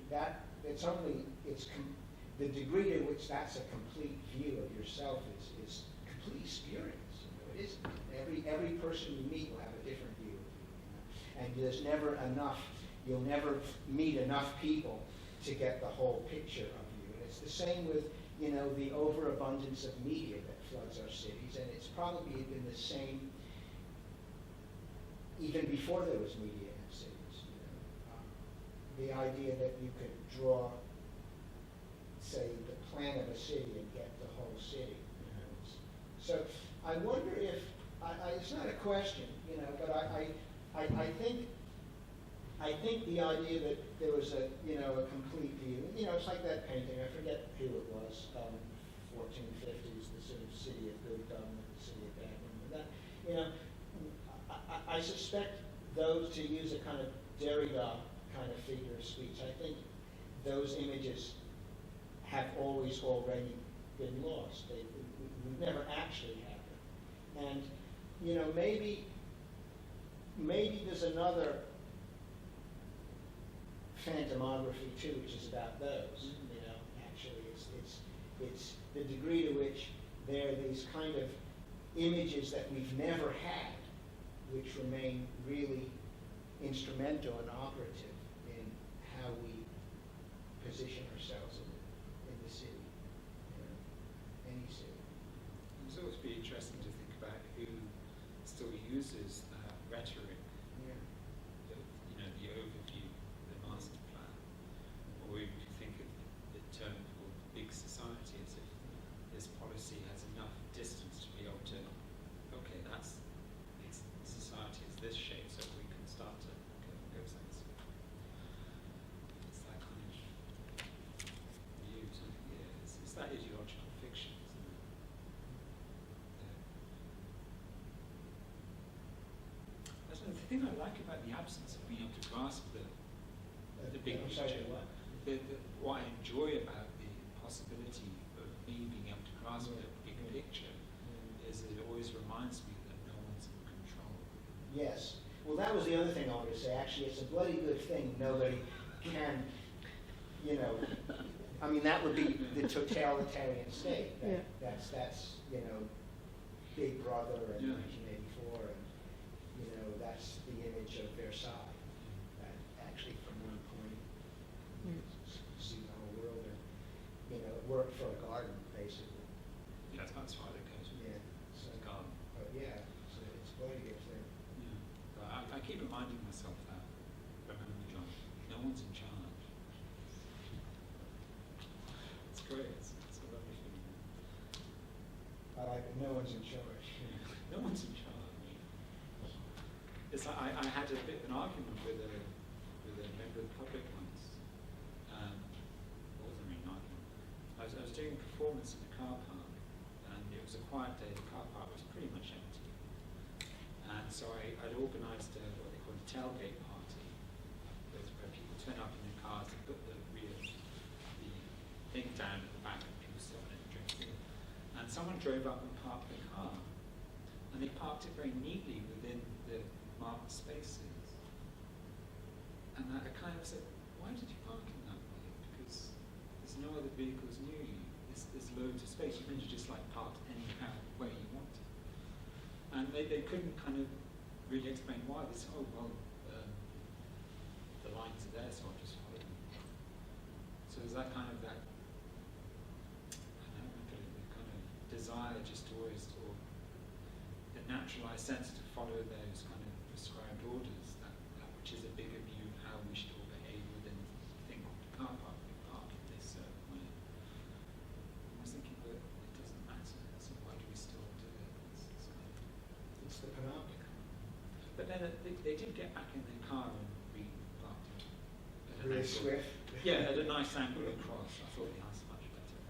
the degree to which that's a complete view of yourself is completely spurious. It isn't. Every person you meet will have a different view of you. And there's never enough, you'll never meet enough people to get the whole picture of you. And it's the same with, the overabundance of media that floods our cities, and it's probably been the same even before there was media in cities. The idea that you could draw, say, the plan of a city and get the whole city. So I wonder if, it's not a question, but I think the idea that there was a complete view, it's like that painting, I forget who it was, 1450s, the sort of city of good, the city of bad, that, I suspect those, to use a kind of Derrida kind of figure of speech, I think those images have always already been lost. We've never actually had them. And, maybe there's another phantomography too, which is about those. Actually, it's the degree to which there are these kind of images that we've never had, which remain really instrumental and operative in how we position ourselves in the city, any city. It's always be interesting to think about who still uses rhetoric, the overview, the master plan, or even if you think of the term called big society, as if this policy has enough distance to be able to, okay, society is this shape, so we can start to go sense. It's that kind of view, it's that ideological fiction, isn't it? That's the thing I like about the absence of being able to grasp the big picture. What I enjoy about the possibility of me being able to grasp the big picture is that it always reminds me that no one's in control. Yes. Well, that was the other thing I wanted to say. Actually, it's a bloody good thing nobody can, that would be the totalitarian state. That's Big Brother and 1984, and that's the image of Versailles. That actually, from one point, see the whole world, and it worked for a garden, basically. Yeah, that's why it goes. Yeah. So, the garden. But yeah, so it's a bloody good thing. Yeah. I keep reminding myself that. Remember, John, no one's in charge. It's great. It's a lovely feeling. I like it. No one's in charge. No one's in charge. It's like I had a bit of an argument with a member of the public once. It wasn't really an argument. I was doing a performance in the car park, and it was a quiet day. The car park was pretty much empty. And so I'd organised what they call a tailgate party, where people turn up in their cars and put the thing down at the back and people sit on it and drink beer. And someone drove up and parked the car, and they parked it very neatly within the marked spaces. And I kind of said, why did you park in that way? Because there's no other vehicles near you. There's loads of space. You can just parked anyhow where you want to. And they couldn't kind of really explain why. They said, the lines are there, so I'll just follow them. So there's that kind of the kind of desire just to always, or the naturalized sense to follow those kind of prescribed orders, that which is a bigger view of how we should all behave within the thing called the car park. We park in this certain way. I was thinking, but it doesn't matter, so why do we still do it? It's the panoptic. But then they did get back in their car and re-parked it. Really swift. Yeah, at a nice angle across. I thought the answer much better.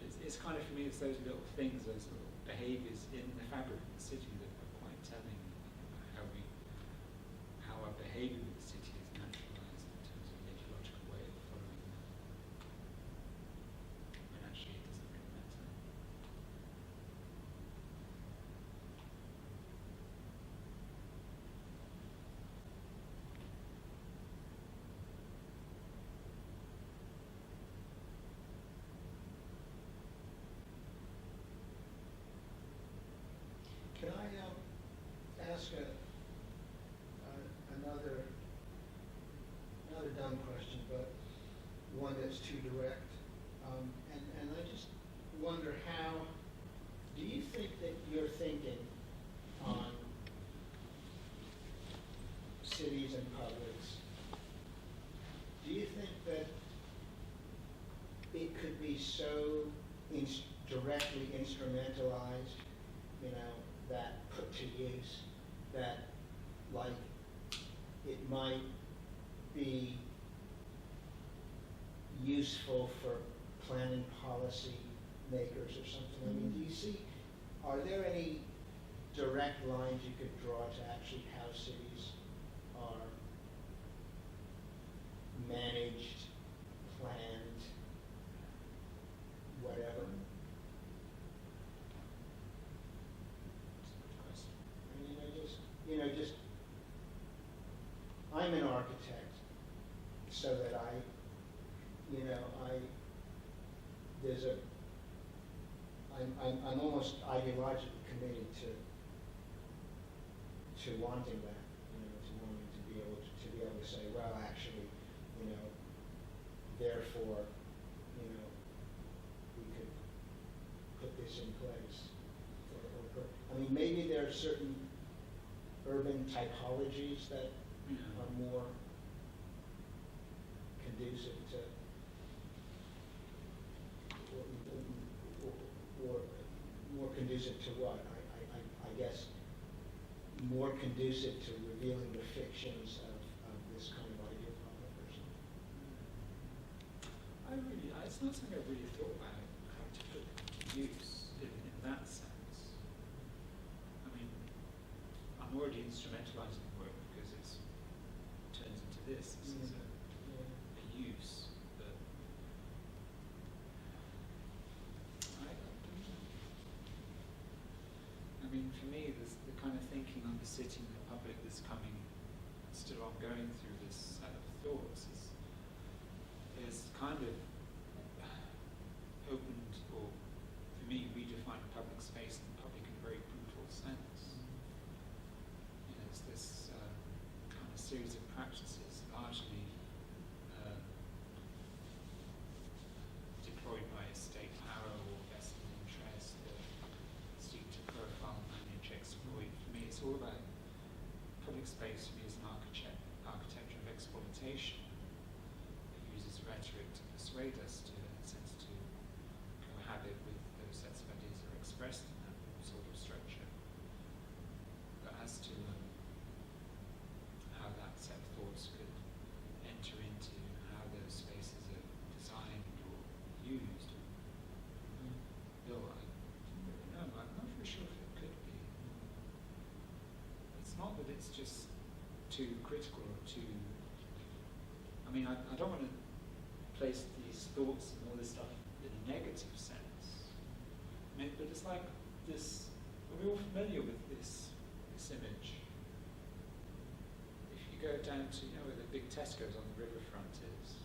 But it's kind of, for me, it's those little things, those little behaviours in the fabric of the city that are quite telling about how our behaviour with the city is naturalised in terms of the ideological way of following them. When actually it doesn't really matter. Can I ask another dumb question, but one that's too direct? And I just wonder, how do you think that you're thinking on cities and publics? Do you think that it could be so directly instrumentalized, that put to use, that, like, it might be useful for planning policy makers or something? I mean, do you see, are there any direct lines you could draw to actually how cities are managed, planned, whatever? I mean, I'm an architect, so that I'm almost ideologically committed to wanting that, to wanting to be able to say, well, actually, therefore, we could put this in place. I mean, maybe there are certain urban typologies that are more conducive to, or more conducive to what? I guess more conducive to revealing the fictions of this kind of ideal public or something. It's not something I really thought about how to put use in that sense. I mean, I'm already instrumentalizing the work because it turns into this. This is a use. But I don't know. I mean, for me, the kind of thinking on the city and the public that's still ongoing through this set of thoughts is kind of opened, or for me, redefined public space and public in a very brutal sense. It's this kind of series of practices largely deployed by state power or vested interest that seek to profile, manage, exploit. For me, it's all about public space. For me, as an architecture of exploitation. It uses rhetoric to persuade us to, in a sense, to cohabit with those sets of ideas that are expressed in that sort of structure. But as to how that set of thoughts could enter into how those spaces are designed or used or built, I'm not very sure if it could be. It's not that it's just too critical or too. I mean, I don't want to place these thoughts and all this stuff in a negative sense. I mean, but it's like this. Are we all familiar with this image? If you go down to where the big Tesco's on the riverfront is,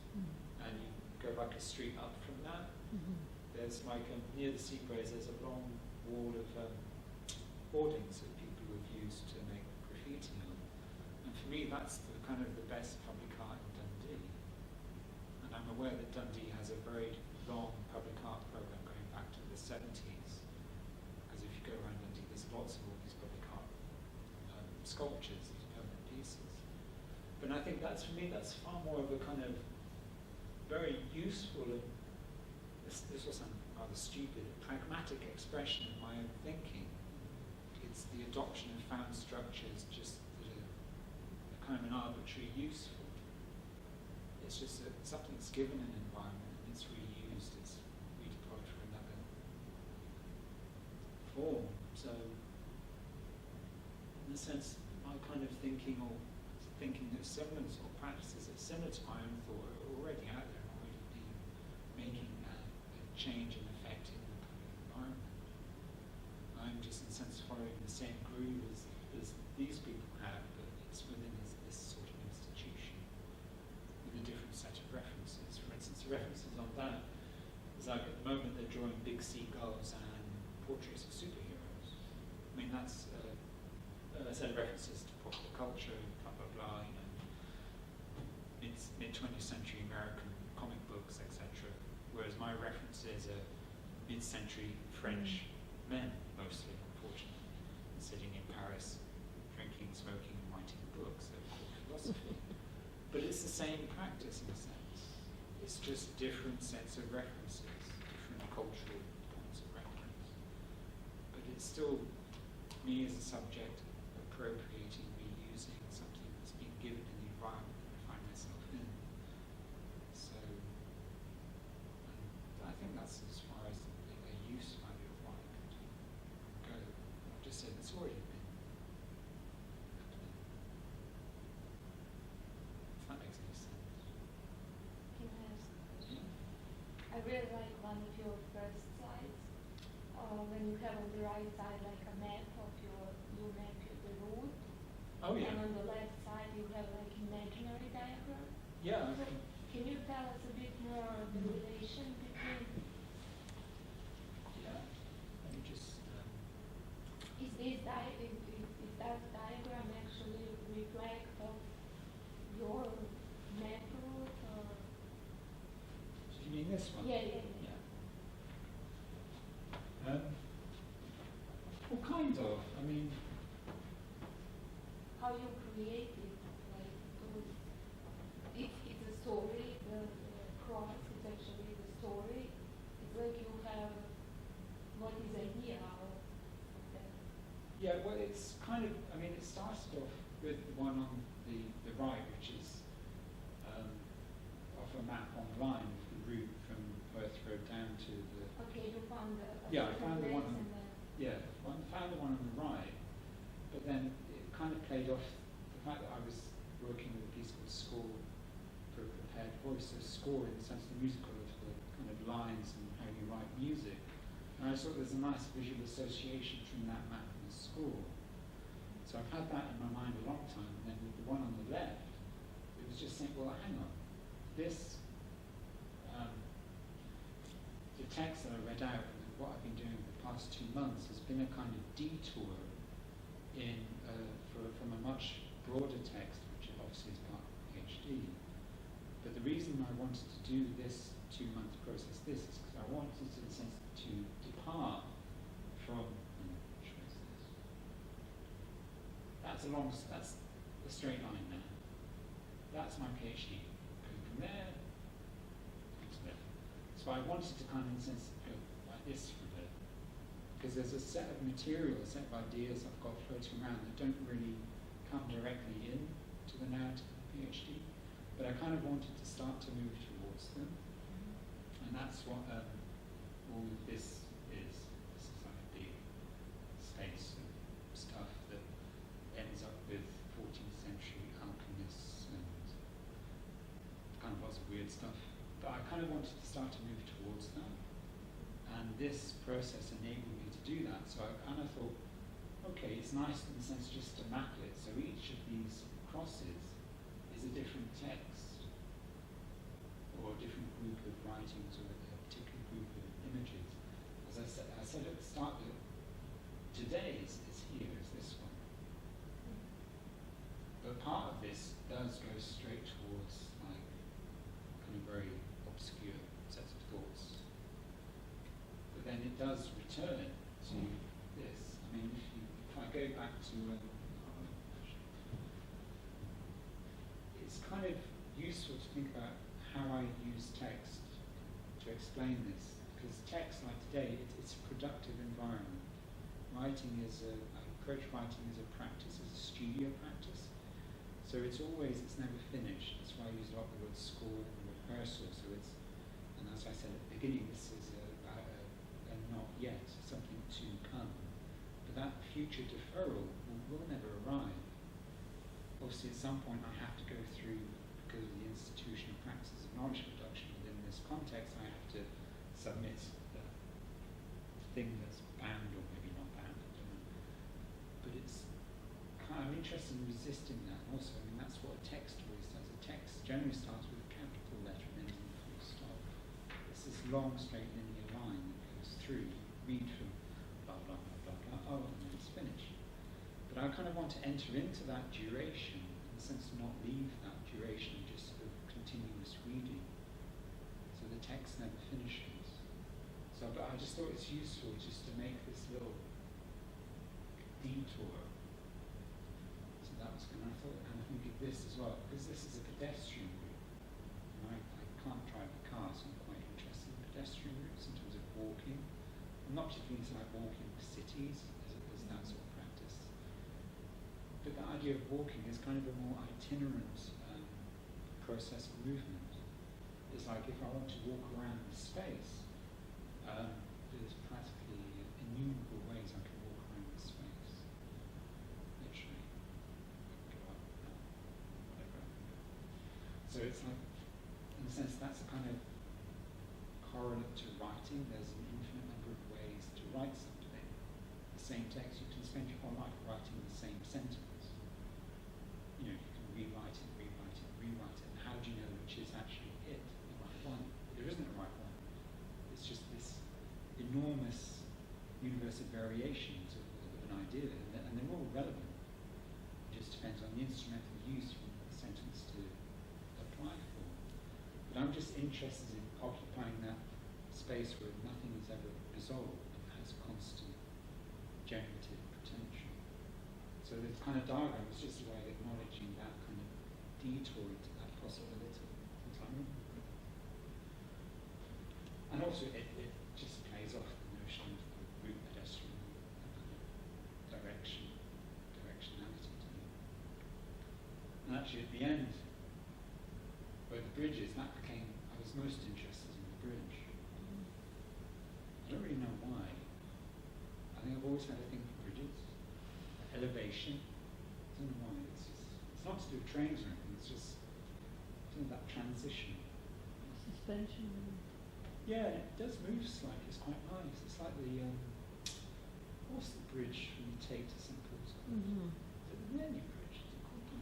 and you go like a street up from that, there's like near the seagraves. There's a long wall of hoardings that people have used to make graffiti on. And for me, that's the kind of the best public art in Dundee. And I'm aware that Dundee has a very long public art program going back to the 70s. Because if you go around Dundee, there's lots of all these public art sculptures, these permanent pieces. But I think that's, for me, that's far more of a kind of very useful and this will sound rather stupid, pragmatic expression of my own thinking. It's the adoption of found structures just that are kind of an arbitrary use for them. It's just that something's given an environment and it's reused, it's redeployed for another form. So, in a sense, my kind of thinking that similar or practices that are similar to my own thought are already out there and already being making a change and effect in the kind of environment. I'm just in a sense following the same groove as these people have, but it's within this sort of institution with a different set of references. For instance, the references on that is like at the moment they're drawing big seagulls and portraits of superheroes. I mean, that's a set of references to popular culture, blah, blah, blah, mid-20th century American comic books, etc. Whereas my references are mid-century French men, mostly, unfortunately, sitting in Paris, drinking, smoking, and writing books. They're called philosophy. But it's the same practice in a sense. It's just different sets of references, different cultural points of reference. But it's still me as a subject appropriating, reusing something that's been given in the environment that I find myself in. So, I think that's as far as a use value of what I could go. I just said it's already been happening. If that makes any sense. Can I ask a question? Yeah. I really like one of your first slides, when you have on the right side like a map of you map the road, Oh yeah. and on the left side you have like imaginary diagram. Yeah. So can you tell us a bit more of the relation between, Yeah. Let me just. is that diagram actually reflect of your map route or? So you mean this one? Yeah. Well, kind of. I mean, How you create it, like those, it's a story, the cross is actually the story. It's like you have what is idea of that. yeah. Well, it's kind of. I mean, it started off with the one on the right, which is off a map online of the route from Perth Road down to the. Okay, you found the Yeah, I found the one on, and then yeah, found the one on the right, but then it kind of played off the fact that I was working with a piece called Score for a Prepared Voice. So score in the sense of the musical of the kind of lines and how you write music. And I thought there's a nice visual association between that map and the score. So I've had that in my mind a long time, and then with the one on the left, it was just saying, well, hang on, this, the text that I read out and what I've been doing the past 2 months has been a kind of detour in from a much broader text, which obviously is part of the PhD. But the reason I wanted to do this 2-month process, is because I wanted, in a sense, to depart from. That's a straight line now. That's my PhD. Going from there to there. So I wanted to kind of, in a sense, go like this from there. Because there's a set of material, a set of ideas I've got floating around that don't really come directly in to the narrative of the PhD. But I kind of wanted to start to move towards them. And that's what all of this is. This is like a big space of stuff that ends up with 14th century alchemists and kind of lots of weird stuff. But I kind of wanted to start to move towards that. And this process enabled me to do that. So I kind of thought, okay, it's nice in the sense just to map it. So each of these crosses is a different text or a different group of writings or a particular group of images. As I said at the start, that today's is here, is this one. But part of this does go straight towards like kind of very obscure sets of thoughts. But then it does return to this. I mean, if I go back to, it's kind of useful to think about how I use text to explain this. Because text, like today, it's a productive environment. Writing is I approach writing as a practice, as a studio practice. So it's never finished. That's why I use a lot of the word score and rehearsal. So it's, and as I said at the beginning, this is a not yet, something to come. But that future deferral will never arrive. Obviously, at some point, I have to go through, because of the institutional practices of knowledge production within this context, I have to submit the thing that's banned, or maybe not banned, I don't know. But I'm interested in resisting that also. I mean, that's what a text always does. A text generally starts with a capital letter and ends in a full stop. It's this long, straight linear line that goes through. You read from blah, blah, blah, blah, blah, oh, and then it's finished. But I kind of want to enter into that duration, in the sense of not leave that duration, just sort of continuous reading. So the text never finishes. So, but I just thought it's useful just to make this little detour. So that was good. And I thought, and I think of this as well, because this is a pedestrian route. And I can't drive a car, so I'm quite interested in pedestrian routes in terms of walking. I'm not particularly into like walking cities as that sort of practice. idea of walking is kind of a more itinerant process of movement. It's like if I want to walk around the space, there's practically innumerable ways I can walk around the space. Literally. Go up, down, whatever. So it's like, in a sense, that's a kind of correlate to writing. There's an infinite number of ways to write something. The same text, you can spend your whole life writing the same sentence. You know, you can rewrite it, rewrite it, rewrite it. And how do you know which is actually it, the right one? There isn't a right one. It's just this enormous universe of variations of an idea, and they're all relevant. It just depends on the instrumental use from the sentence to apply for. But I'm just interested in occupying that space where nothing is ever resolved and has constant generative potential. So this kind of diagram is just a way of acknowledging that kind of detour into that possibility. And also it just plays off the notion of the route pedestrian directionality to me. And actually at the end, where the bridge is, I was most interested in the bridge. I don't really know why. I think I've always had a thing for bridges. Elevation. I don't know why. It's not to do with trains or anything, it's just that transition. Suspension. Yeah, it does move slightly, it's quite nice. It's like the, what's the bridge from Tate to St. Paul's called? Mm-hmm. The Millennium Bridge, is it called? The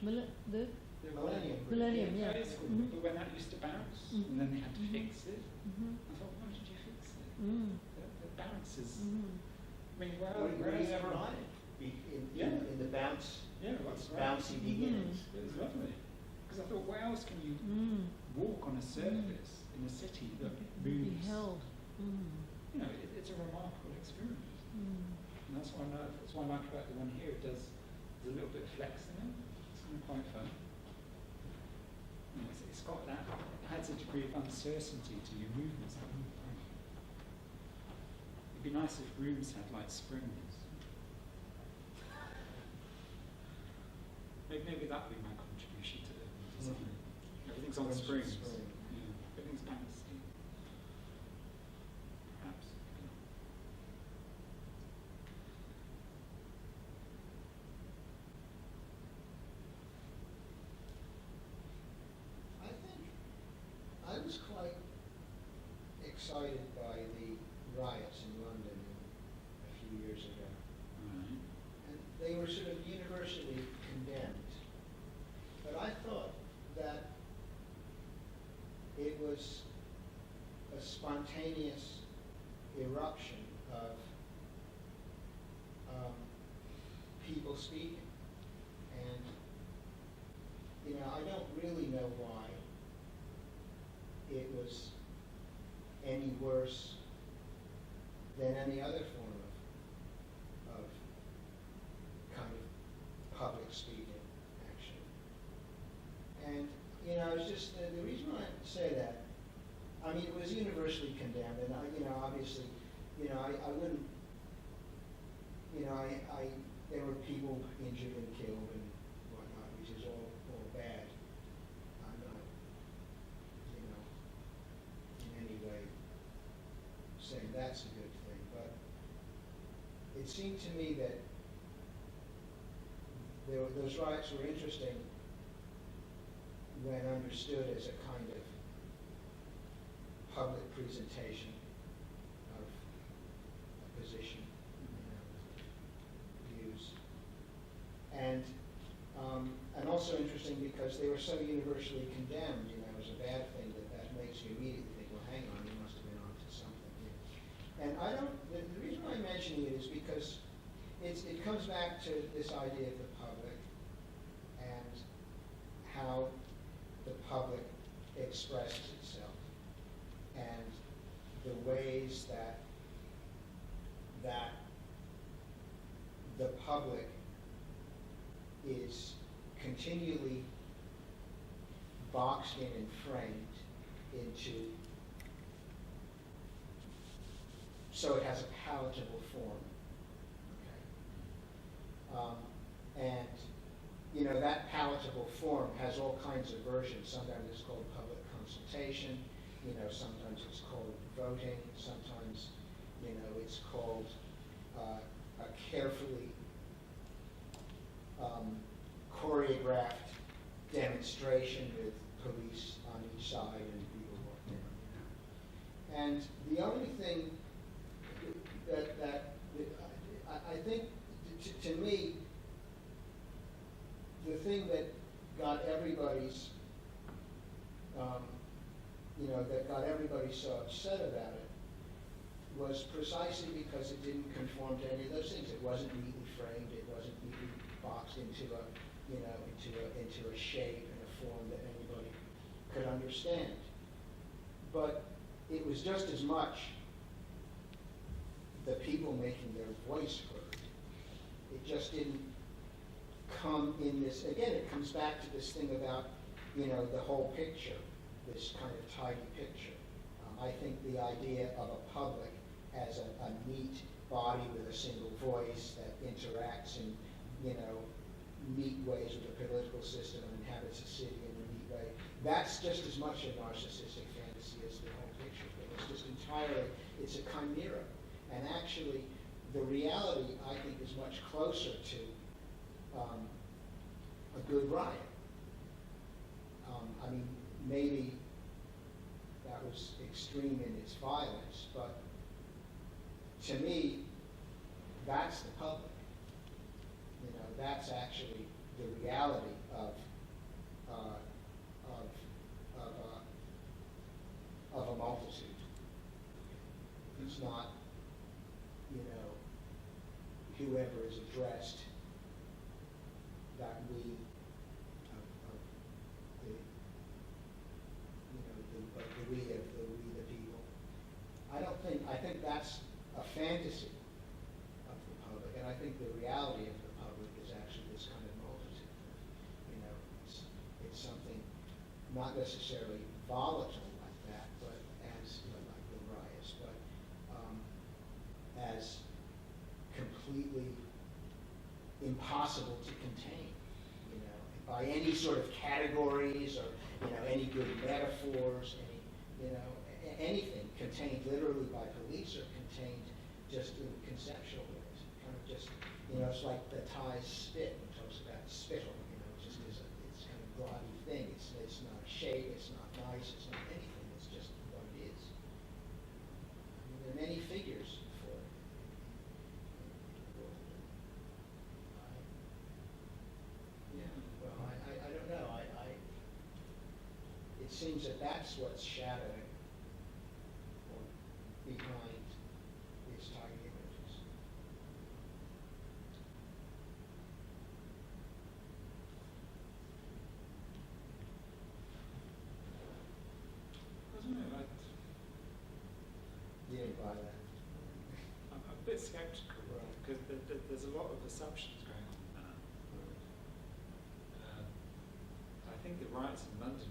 Millennium Bridge. Millennium, yeah. It's called, Mm-hmm. but when that used to bounce, Mm-hmm. and then they had to Mm-hmm. fix it, Mm-hmm. I thought, why did you fix it? Mm. The bounces. Mm-hmm. I mean, Were you ever on it? In the bounce, Yeah, that's right. bouncy beginnings. It was lovely. Because I thought, what else can you walk on a surface in a city that moves? Be held. Mm. You know, it's a remarkable experience. Mm. And that's what I like about the one here. There's a little bit of flex in it. It's kind of quite fun. You know, it's got that, it adds a degree of uncertainty to your movements. It'd be nice if rooms had like springs. Maybe that would be my contribution to the design. Everything's on springs. Yeah. Everything's bouncy. Perhaps. I think I was quite excited by the riots in London a few years ago. Right. And they were sort of universally condemned. But I thought that it was a spontaneous eruption of people speaking. And, you know, I don't really know why it was any worse than any other form of kind of public speaking. And, you know, it's just, the reason why I say that, I mean, it was universally condemned, and, obviously, I wouldn't, there were people injured and killed and whatnot, which is all bad. I'm not, in any way saying that's a good thing, but it seemed to me that those riots were interesting when understood as a kind of public presentation of a position, views. And also interesting because they were so universally condemned, it was a bad thing that makes you immediately think, well, hang on, you must have been onto something here. And the reason why I'm mentioning it is because it comes back to this idea of the public and how the public expresses itself and the ways that the public is continually boxed in and framed into, so it has a palatable form. Okay? And know, that palatable form has all kinds of versions. Sometimes it's called public consultation, you know, sometimes it's called voting, sometimes, you know, it's called a carefully choreographed demonstration with police on each side and people walking around. And the only thing that I think, to me, the thing that got everybody's, you know, that got everybody so upset about it was precisely because it didn't conform to any of those things. It wasn't neatly framed. It wasn't neatly boxed into a, you know, into a shape and a form that anybody could understand. But it was just as much the people making their voice heard. It just didn't come in this, again, it comes back to this thing about, you know, the whole picture, this kind of tidy picture. I think the idea of a public as a neat body with a single voice that interacts in, you know, neat ways with the political system and inhabits a city in a neat way, that's just as much a narcissistic fantasy as the whole picture thing. It's just entirely, it's a chimera. And actually, the reality, I think, is much closer to a good riot. I mean, maybe that was extreme in its violence, but to me, that's the public. You know, that's actually the reality of a multitude. It's not, you know, whoever is addressed, that we, the, you know, the we of the people. I think that's a fantasy of the public, and I think the reality of the public is actually this kind of multitude. You know, it's something not necessarily volatile like that, but as, you know, like the riots, but as completely impossible to contain, you know, by any sort of categories or, you know, any good metaphors, any, you know, anything contained literally by police or contained just in conceptual ways. Kind of just, you know, it's like the Thai spit, when it talks about spittle, you know, just is it's kind of gaudy thing. It's not a shape, it's not nice, it's not anything, it's just what it is. I mean, there are many figures for it. Yeah, well, I don't know. It seems that that's what's shadowing or behind these tiny images. I don't know, You didn't buy that. I'm a bit sceptical, Right. because there's a lot of assumptions going on now. I think the riots in London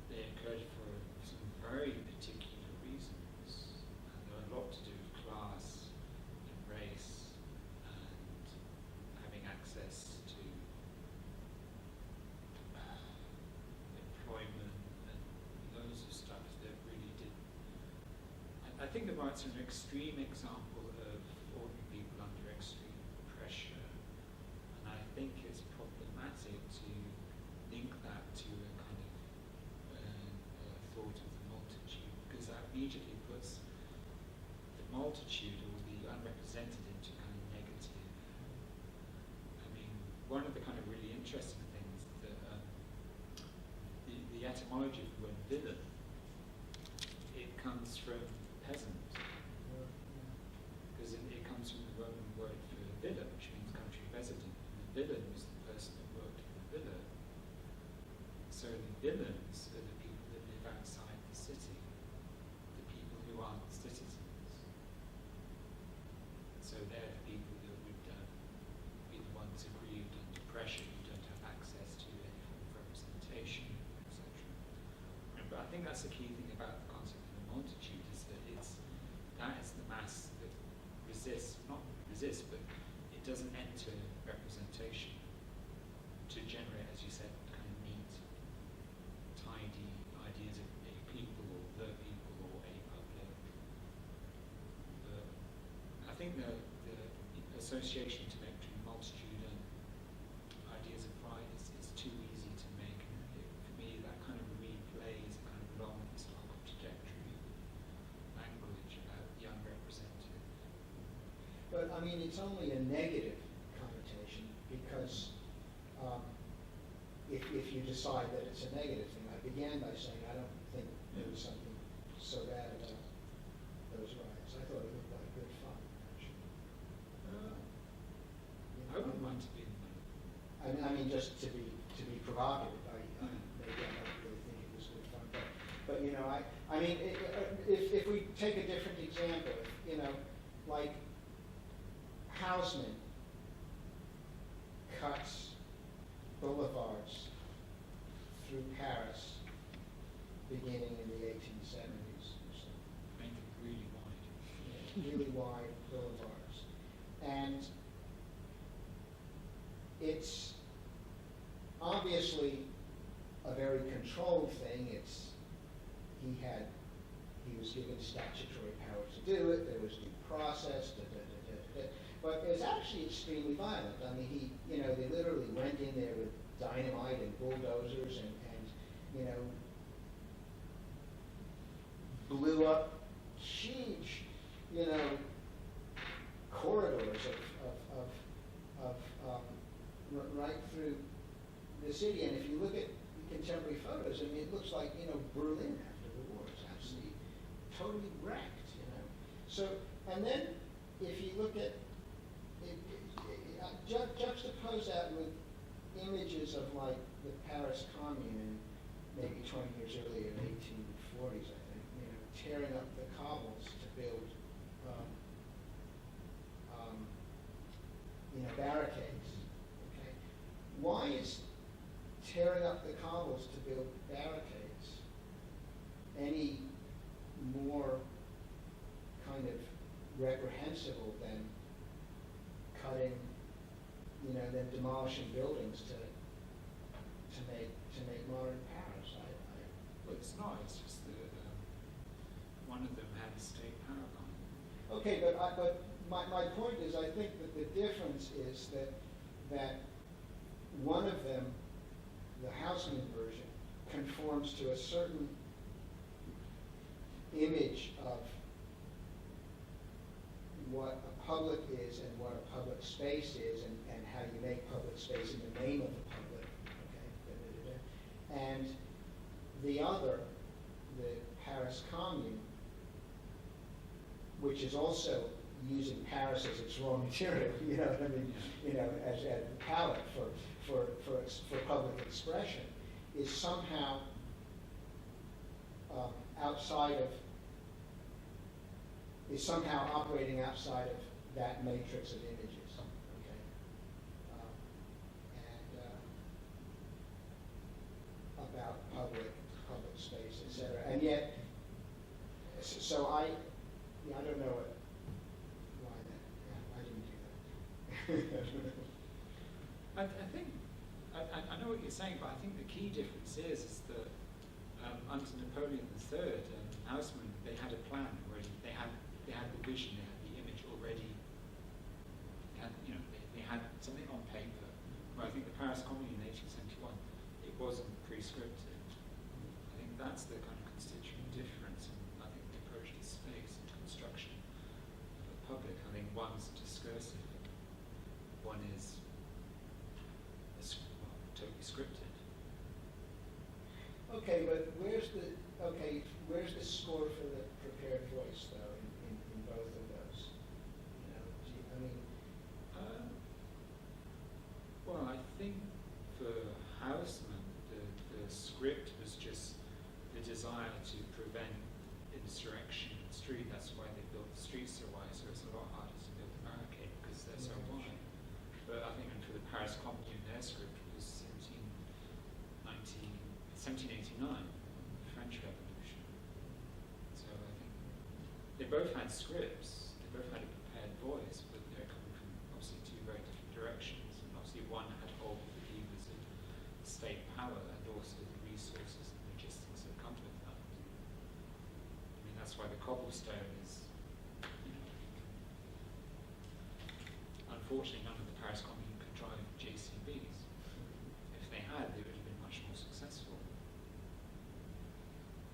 they occurred for some very particular reasons, and they were a lot to do with class and race and having access to employment and loads of stuff that really did. I think the riots are an extreme example of ordinary people under extreme pressure, and I think it's problematic to link that to a kind of thought of the multitude, because that immediately puts the multitude or the unrepresented into kind of negative. I mean, one of the kind of really interesting things that the etymology of the word villain, it comes from peasant, because it comes from the Roman word for villa, which means country resident, and the villain was the person that worked in the villa. So the villains are the people that live outside the city, the people who aren't citizens. So they're the people that would be the ones aggrieved under pressure, who don't have access to any form of representation, etc. But I think that's the key thing about the concept of the multitude, is that that is the mass that resists, not resists, but it doesn't enter representation. to generate, as you said, kind of neat, tidy ideas of a people or the people or a public. But I think the association to make between multitude and ideas of pride is too easy to make. For me, that kind of replays a kind of long historical trajectory language about young representative. But I mean, it's only a negative connotation because if you decide that it's a negative thing, I began by saying I don't think there was something so bad about those riots. I thought it looked like good fun, actually. I wouldn't mind to be in them. I mean, just to be provocative. Maybe I don't really think it was good fun, but you know, I mean, if we take a different example, you know, like Haussmann cuts boulevards through Paris beginning in the 1870s or so. Make it really wide. Yeah, really wide boulevards. And it's obviously a very controlled thing. He was given statutory power to do it. There was due process. But it was actually extremely violent. I mean, they literally went in there with dynamite and bulldozers and you know, blew up huge, you know, corridors of right through the city. And if you look at contemporary photos, I mean, it looks like, you know, Berlin after the war. It's absolutely totally wrecked, you know. So, and then if you look at juxtapose that with images of like the Paris Commune in maybe 20 years earlier, in the 1840s, I think, you know, tearing up the cobbles to build, you know, barricades. Okay, why is tearing up the cobbles to build barricades any more kind of reprehensible than cutting, you know, than demolishing buildings to make modern Paris? Well, it's not. It's just that one of them had a state paragon. Okay, but my point is, I think that the difference is that one of them, the Haussmann version, conforms to a certain image of what a public is and what a public space is, and how you make public space in the name of the public. Okay, and the other, the Paris Commune, which is also using Paris as its raw material, you know what I mean, you know, as a palette for public expression, is somehow operating outside of that matrix of images. Okay, and about public space, etc. And yet, so I don't know why that. Yeah, I didn't do that. I think I know what you're saying, but I think the key difference is that under Napoleon III and Haussmann, they had a plan already. They had the vision, they had the image already. They had something on paper. Where I think the Paris Commune in 1871, it wasn't prescripted. I think that's the kind of constituent difference. And I think the approach to space and construction of the public. I think one's discursive, one is totally scripted. Okay, but where's the score for the prepared voice though in both of those? You know, well, I think for Haussmann, the script was just the desire to prevent insurrection in the street. That's why they built the streets so wide, so it's a lot harder to build a barricade because they're so wide. But I think for the Paris Commune, their script was 1789, the French Revolution. So I think they both had scripts, they both had a prepared voice, but they're coming from obviously two very different directions. And obviously one had hold of the levers of also the resources and logistics that come with that. I mean, that's why the cobblestone is, you know, unfortunately none of the Paris Commune could drive JCBs. If they had, they would have been much more successful.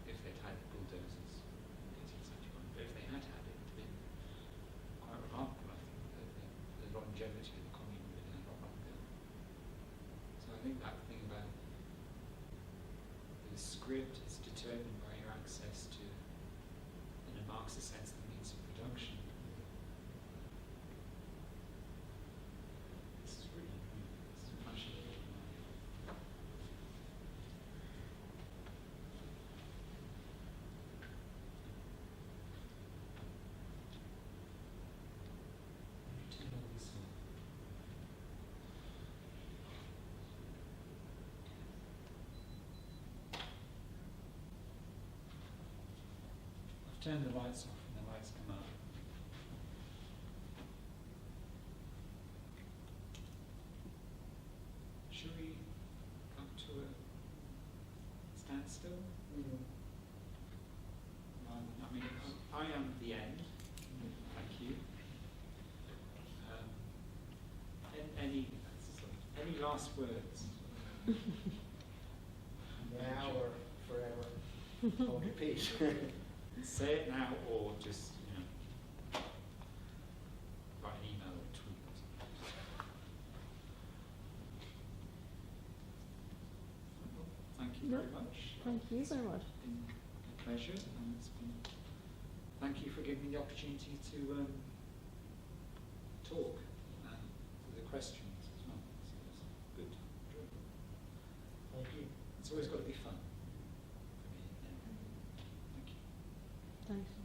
If they'd had the bulldozers in 1871. But if they had had it, it would have been quite remarkable, I think, the longevity of the commune would have been a lot longer. So I think that thing about the script is determined by your access to, in a Marxist sense, the means of production. This is really, it's much more. I've turned the lights off and the lights come out. Should we come to a standstill? I mean, I am at the end. Thank you. Any last words? Now or forever. Hold your peace. Say it now, or just, you know, write an email or tweet. Well, thank you very much. Thank you very much. It's been a pleasure, and it's been. Thank you for giving me the opportunity to talk and for the questions as well. So it's good. Enjoyable. Thank you. It's always got to be fun for me. Yeah. Thank you. Thanks.